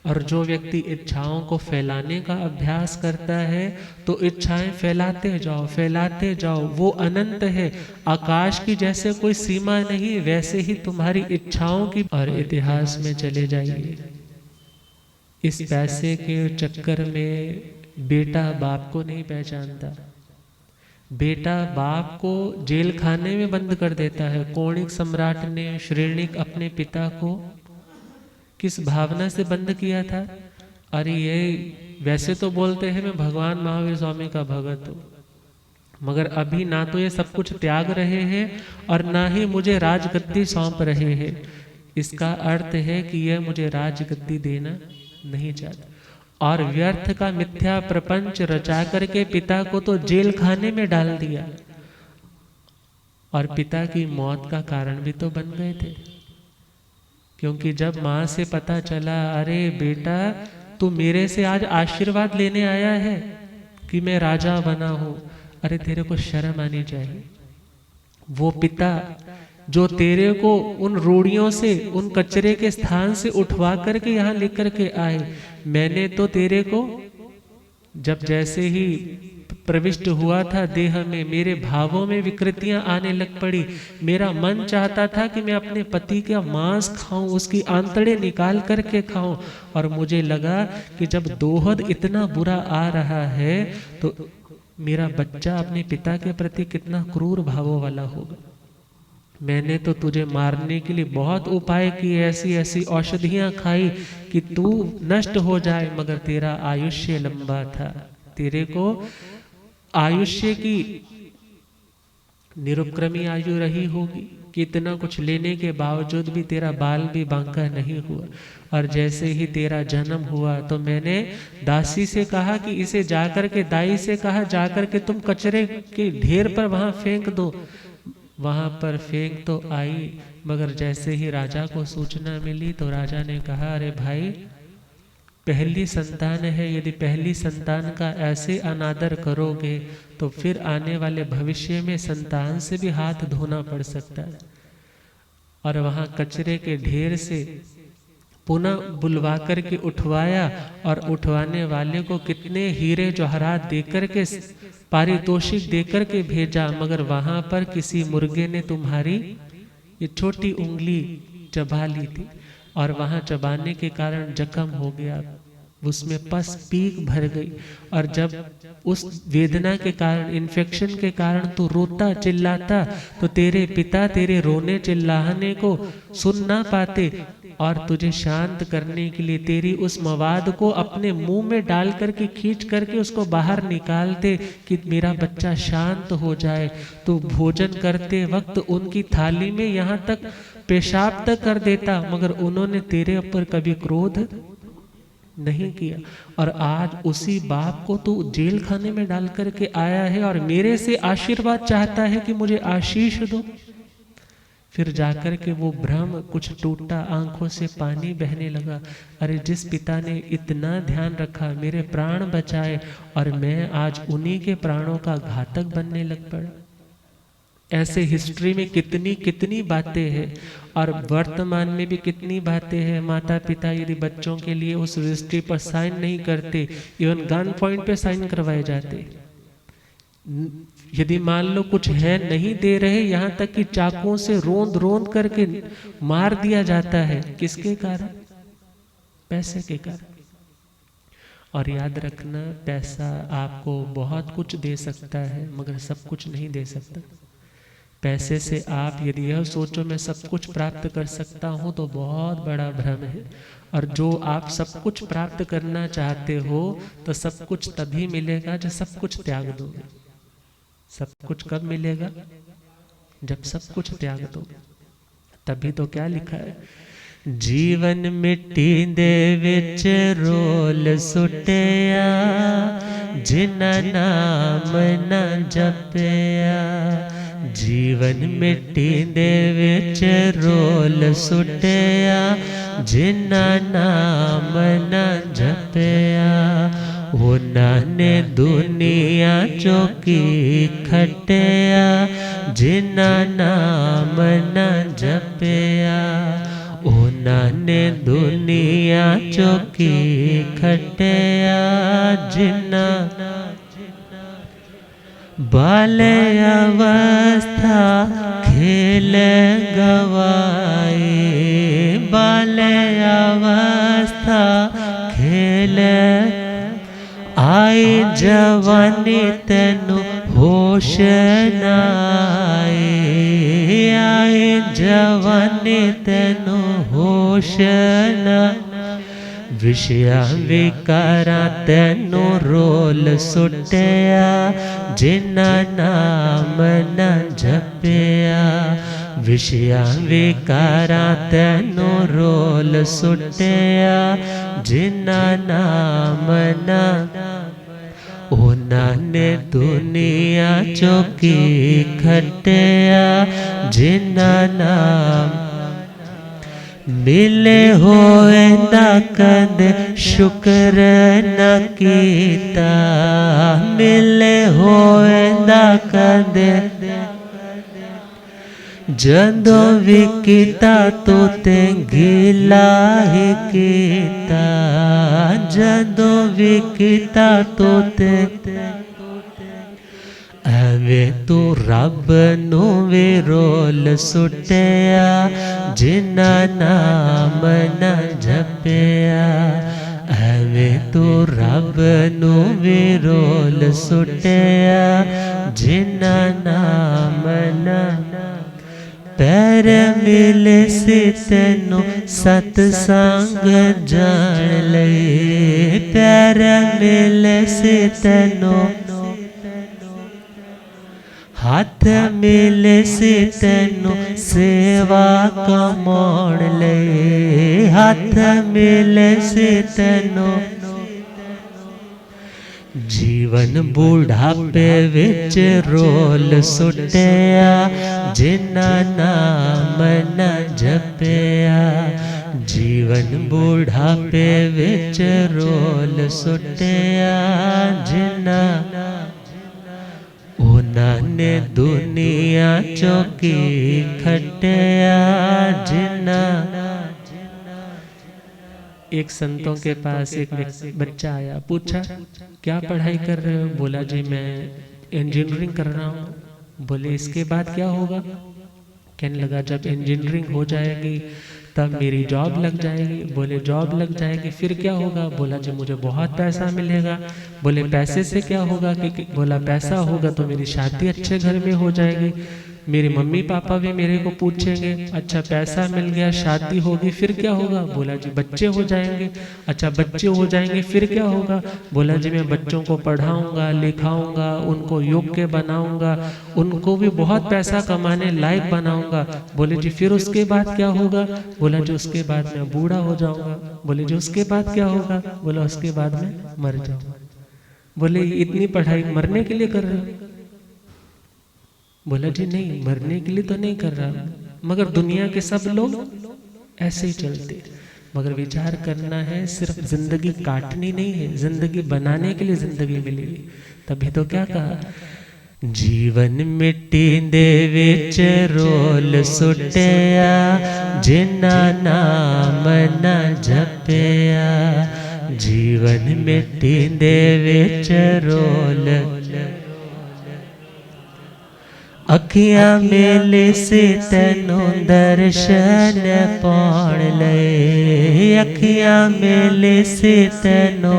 और जो व्यक्ति इच्छाओं को फैलाने का अभ्यास करता है, तो इच्छाएं फैलाते जाओ, फैलाते जाओ। वो अनंत है, आकाश की जैसे कोई सीमा नहीं, वैसे ही तुम्हारी इच्छाओं की। और इतिहास में चले जाइए, इस पैसे के चक्कर में बेटा बाप को नहीं पहचानता, बेटा बाप को जेल खाने में बंद कर देता है। कौणिक सम्राट ने श्रेणिक अपने पिता को किस भावना से बंद किया था? अरे ये वैसे तो बोलते हैं मैं भगवान महावीर स्वामी का भगत हूँ, मगर अभी ना तो ये सब कुछ त्याग रहे हैं और ना ही मुझे राजगद्दी सौंप रहे हैं। इसका अर्थ है कि यह मुझे राजगद्दी देना नहीं चाहता। और व्यर्थ का मिथ्या प्रपंच रचा करके पिता को तो जेल खाने में डाल दिया, और पिता की मौत का कारण भी तो बन गए थे। क्योंकि जब माँ से पता चला, अरे बेटा तू मेरे से आज आशीर्वाद लेने आया है कि मैं राजा बना हूं, अरे तेरे को शर्म आनी चाहिए। वो पिता जो तेरे को उन रोड़ियों से, उन कचरे के स्थान से उठवा करके यहाँ लेकर के आए, मैंने तो तेरे को जब जैसे ही प्रविष्ट हुआ था देह में, मेरे भावों में विकृतियां आने लग पड़ी। मेरा मन चाहता था कि मैं अपने पति का मांस खाऊं, उसकी आंतड़े निकाल करके खाऊं, और मुझे लगा कि जब दोहद इतना बुरा आ रहा है तो मेरा बच्चा अपने पिता के प्रति कितना क्रूर भावों वाला होगा। मैंने तो तुझे मारने के लिए बहुत उपाय किए, ऐसी ऐसी औषधियां खाई कि तू नष्ट हो जाए, मगर तेरा आयुष्य लंबा था। तेरे को आयुष्य की निरुपक्रमी आयु रही होगी कि इतना कुछ लेने के बावजूद भी तेरा बाल भी बांका नहीं हुआ। और जैसे ही तेरा जन्म हुआ तो मैंने दासी से कहा कि इसे जाकर के, दाई से कहा जाकर के तुम कचरे के ढेर पर वहां फेंक दो। वहां पर फेंक तो आई, मगर जैसे ही राजा को सूचना मिली तो राजा ने कहा, अरे भाई पहली संतान है, यदि पहली संतान का ऐसे अनादर करोगे तो फिर आने वाले भविष्य में संतान से भी हाथ धोना पड़ सकता है। और वहां कचरे के ढेर से पुनः बुलवा करके उठवाया, और उठवाने वाले को कितने हीरे जवाहरात देकर के, पारितोषिक देकर के भेजा, मगर वहां पर किसी मुर्गे ने तुम्हारी ये छोटी उंगली चबा ली थी, और वहां चबाने के कारण जख्म हो गया, उसमें पस पीक भर गई। और जब उस वेदना के कारण, इन्फेक्शन के कारण तू रोता चिल्लाता, तो तेरे पिता तेरे रोने चिल्लाने को सुन ना पाते, और तुझे शांत करने के लिए तेरी उस मवाद को अपने मुंह में डाल करके खींच करके उसको बाहर निकालते कि मेरा बच्चा शांत हो जाए। तो भोजन करते वक्त उनकी थाली में यहाँ तक पेशाब तक कर देता, मगर उन्होंने तेरे ऊपर कभी क्रोध नहीं किया। और आज उसी बाप को तू जेल खाने में डाल करके आया है और मेरे से आशीर्वाद चाहता है कि मुझे आशीष दो। फिर जाकर के वो भ्रम कुछ टूटा, आंखों से पानी बहने लगा। अरे जिस पिता ने इतना ध्यान रखा, मेरे प्राण बचाए, और मैं आज उन्हीं के प्राणों का घातक बनने लग पड़ा। ऐसे हिस्ट्री में कितनी कितनी बातें हैं, और वर्तमान में भी कितनी बातें हैं। माता पिता यदि बच्चों के लिए उस रजिस्ट्री पर साइन नहीं करते, इवन गन पॉइंट पे साइन करवाए जाते। यदि मान लो कुछ है नहीं दे रहे, यहाँ तक कि चाकुओं से रोंद रोंद करके मार दिया जाता है। किसके कारण? पैसे के कारण। और याद रखना, पैसा आपको बहुत कुछ दे सकता है मगर सब कुछ नहीं दे सकता। पैसे से आप यदि यह सोचो मैं सब कुछ प्राप्त कर सकता हूँ तो बहुत बड़ा भ्रम है। और जो आप सब कुछ प्राप्त करना चाहते हो तो सब कुछ तभी मिलेगा जब सब कुछ त्याग दोगे। सब कुछ कब मिलेगा? जब सब कुछ त्याग दोगे। तभी तो क्या लिखा है, जीवन मिट्टी दे विच रोल सुटिया, जिन्ना नाम न जपिया। जीवन मिट्टी दे विच रोल सुटिया, जिन्ना नाम न जपिया। उन्हां ने दुनिया चौकी खटिया, जिन्ना नाम न जपिया। उन्हां ने दुनिया चौकी खटिया, जिन्ना बाले अवस्था खेल गवाए। बाले अवस्था खेल आए, जवानी तेनु होश न आए। आए जवानी तेनु होश न। विषया विकारा तेनु रोल सुटिया, जिन्ना नाम न जपिया। विषया विकारा तैनों रोल सुटिया जिन्ना नाम ना उन्हां ने दुनिया चौकी खटिया जिन्ना नाम मिले होए ना कद शुक्र न कीता मिले होए ना कद जदों भी कीता तो ते गिला ही कीता जदों भी कीता तो ते एवें तू रब नू वी रोल सुटिया जिन्ना नाम न जपिया एवें तू रब नू वी रोल सुटिया जिन्ना नाम न पैर मिले से तैनू सतसंग जान ले पैर मिले से तैनू हाथ मिले से तैनू सेवा कमाउण ले हाथ मिले से तैनू जीवन बुढ़ापे विच रोल सुटिया जिन्ना नाम न जपिया जीवन बुढ़ापे विच रोल सुटिया जिन्ना उन्हां ने दुनिया चौकी खटिया जिन्ना। एक संतों के पास एक बच्चा आया, पूछा क्या पढ़ाई कर रहे हो? बोला जी मैं इंजीनियरिंग कर रहा हूँ। बोले इसके बाद क्या होगा? कहने लगा जब इंजीनियरिंग हो जाएगी तब मेरी जॉब लग जाएगी। बोले जॉब लग जाएगी फिर क्या होगा? बोला जी मुझे बहुत पैसा मिलेगा। बोले पैसे से क्या होगा? कि बोला पैसा होगा तो मेरी शादी अच्छे घर में हो जाएगी, मेरे मम्मी पापा भी मेरे को पूछेंगे। अच्छा पैसा मिल गया, शादी होगी, फिर क्या होगा? बोला जी बच्चे हो जाएंगे। अच्छा बच्चे हो जाएंगे फिर क्या होगा? बोला जी मैं बच्चों को पढ़ाऊंगा, लिखाऊंगा, उनको योग्य बनाऊंगा, उनको भी बहुत पैसा कमाने लायक बनाऊंगा। बोले जी फिर उसके बाद क्या होगा? बोला जी उसके बाद मैं बूढ़ा हो जाऊंगा। बोले जी उसके बाद क्या होगा? बोला उसके बाद मैं मर जाऊंगा। बोले इतनी पढ़ाई मरने के लिए कर रहे हो? बोला जी नहीं, मरने के लिए तो नहीं कर रहा, मगर दुनिया के सब लोग ऐसे ही चलते। मगर विचार करना है, सिर्फ जिंदगी काटनी नहीं है, जिंदगी बनाने के लिए जिंदगी मिलेगी। तभी तो क्या कहा, जीवन मिट्टी दे विच रोल सुटिया जिन्ना नाम न जपिया। जीवन मिट्टी दे विच रोल अखियां मेले से तैनू दर्शन पाउण ले। अखियां मेले से तैनू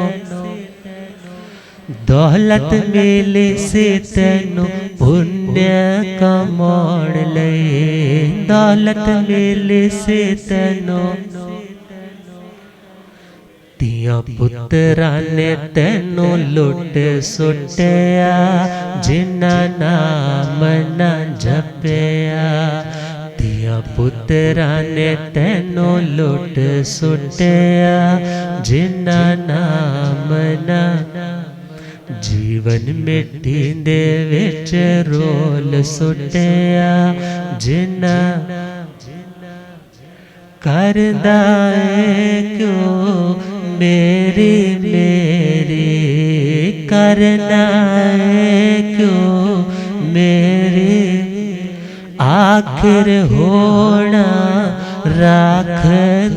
दौलत मेले से तैनू पुण्य कमाउण ले। दौलत मेले से तैनू तिया पुत्रा ने तैनू लुट सुटिया जिन्ना नाम न जपिया। तिया पुत्रा ने तैनू लुट सुटिया जिन्ना नाम न। जीवन मिट्टी दे विच रोल सुटिया जिन्ना। करदा है क्यों मेरी मेरी, करना है क्यों मेरी, आखिर होना राख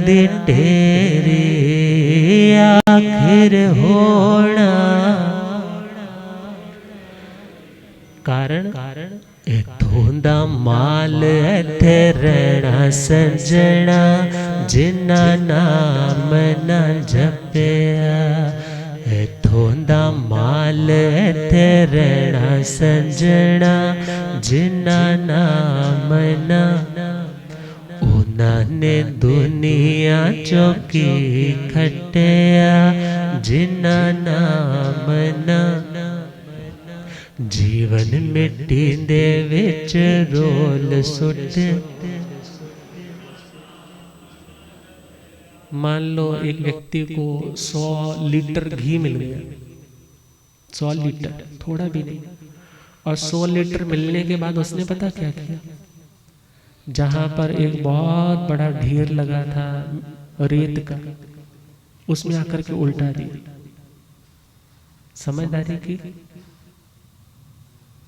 दी तेरी, आखिर होना। कारण इत्थों दा माल इत्थे रहना सजना जिन्ना नाम न जपिया। इत्थों दा माल इत्थे रहना सजना जिन्ना नाम न। उन्हां ने दुनिया चौकी खटिया जिन्ना नाम न। जीवन मिट्टी दे विच रोल सुट। मान लो एक व्यक्ति को 100 लीटर घी मिल गया, 100 लीटर, थोड़ा भी नहीं, और 100 लीटर मिलने के बाद उसने पता क्या किया, जहां पर एक बहुत बड़ा ढेर लगा था रेत का, उसमें आकर के उल्टा दिया। समझदारी की,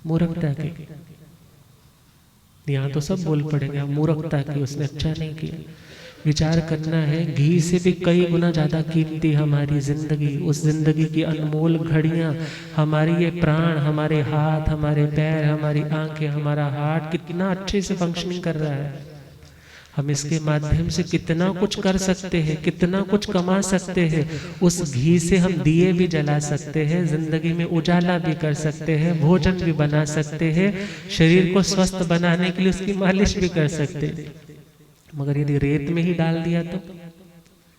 मूर्खता की? यहाँ तो सब बोल पड़ेंगे, मूर्खता की, उसने अच्छा नहीं किया। विचार करना है, घी से भी कई गुना ज्यादा कीमती हमारी जिंदगी, उस जिंदगी की अनमोल घड़ियां, हमारी ये प्राण, हमारे हाथ, हमारे पैर, हमारी आंखें, हमारा हार्ट कितना अच्छे से फंक्शनिंग कर रहा है। हम इसके माध्यम से कितना कुछ कर सकते हैं, कितना कुछ कमा सकते हैं। उस घी से हम दिए भी जला सकते हैं, जिंदगी में उजाला भी कर सकते हैं, भोजन भी बना सकते हैं, शरीर को स्वस्थ बनाने के लिए उसकी मालिश भी कर सकते हैं। मगर यदि रेत में ही डाल दिया तो,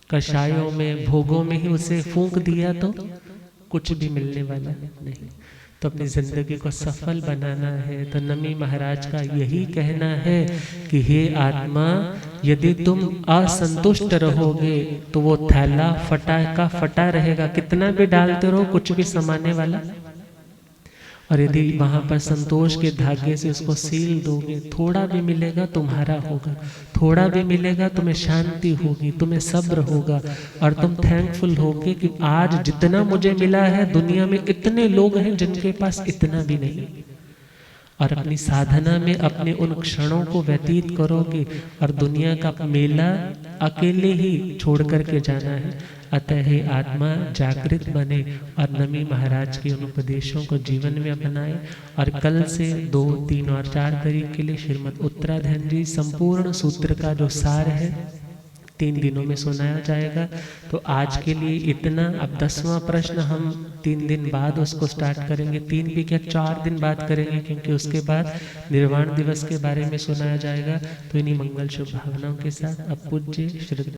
कषायों में, भोगों में ही उसे फूंक दिया तो कुछ भी मिलने वाला नहीं। तो अपनी जिंदगी को सफल बनाना है तो नमी महाराज का यही कहना है कि हे आत्मा, यदि तुम असंतुष्ट रहोगे तो वो थैला फटा का फटा रहेगा, कितना भी डालते रहो कुछ भी समाने वाला। और यदि वहां पर संतोष के धागे से उसको सील दोगे, थोड़ा भी मिलेगा तुम्हारा होगा, थोड़ा भी मिलेगा तुम्हें शांति होगी, तुम्हें सब्र होगा, और तुम थैंकफुल होगे कि आज जितना मुझे मिला है, दुनिया में इतने लोग हैं जिनके पास इतना भी नहीं। और अपनी साधना में अपने उन क्षणों को व्यतीत करोगे, और दुनिया का मेला अकेले ही छोड़ करके जाना है। अतः हे आत्मा, जागृत बने और नमी महाराज के उन उपदेशों को जीवन में अपनाए। और कल से 2, 3 और 4 तारीख के लिए श्रीमद् उत्तराधन जी संपूर्ण सूत्र का जो सार है 3 दिनों में सुनाया जाएगा। तो आज के लिए इतना। अब 10वां प्रश्न हम 3 दिन बाद उसको स्टार्ट करेंगे, 3 भी क्या 4 दिन बाद करेंगे, क्योंकि उसके बाद निर्वाण दिवस के बारे में सुनाया जाएगा। तो इन्हीं मंगल शुभ भावनाओं के साथ अब पूज्य श्री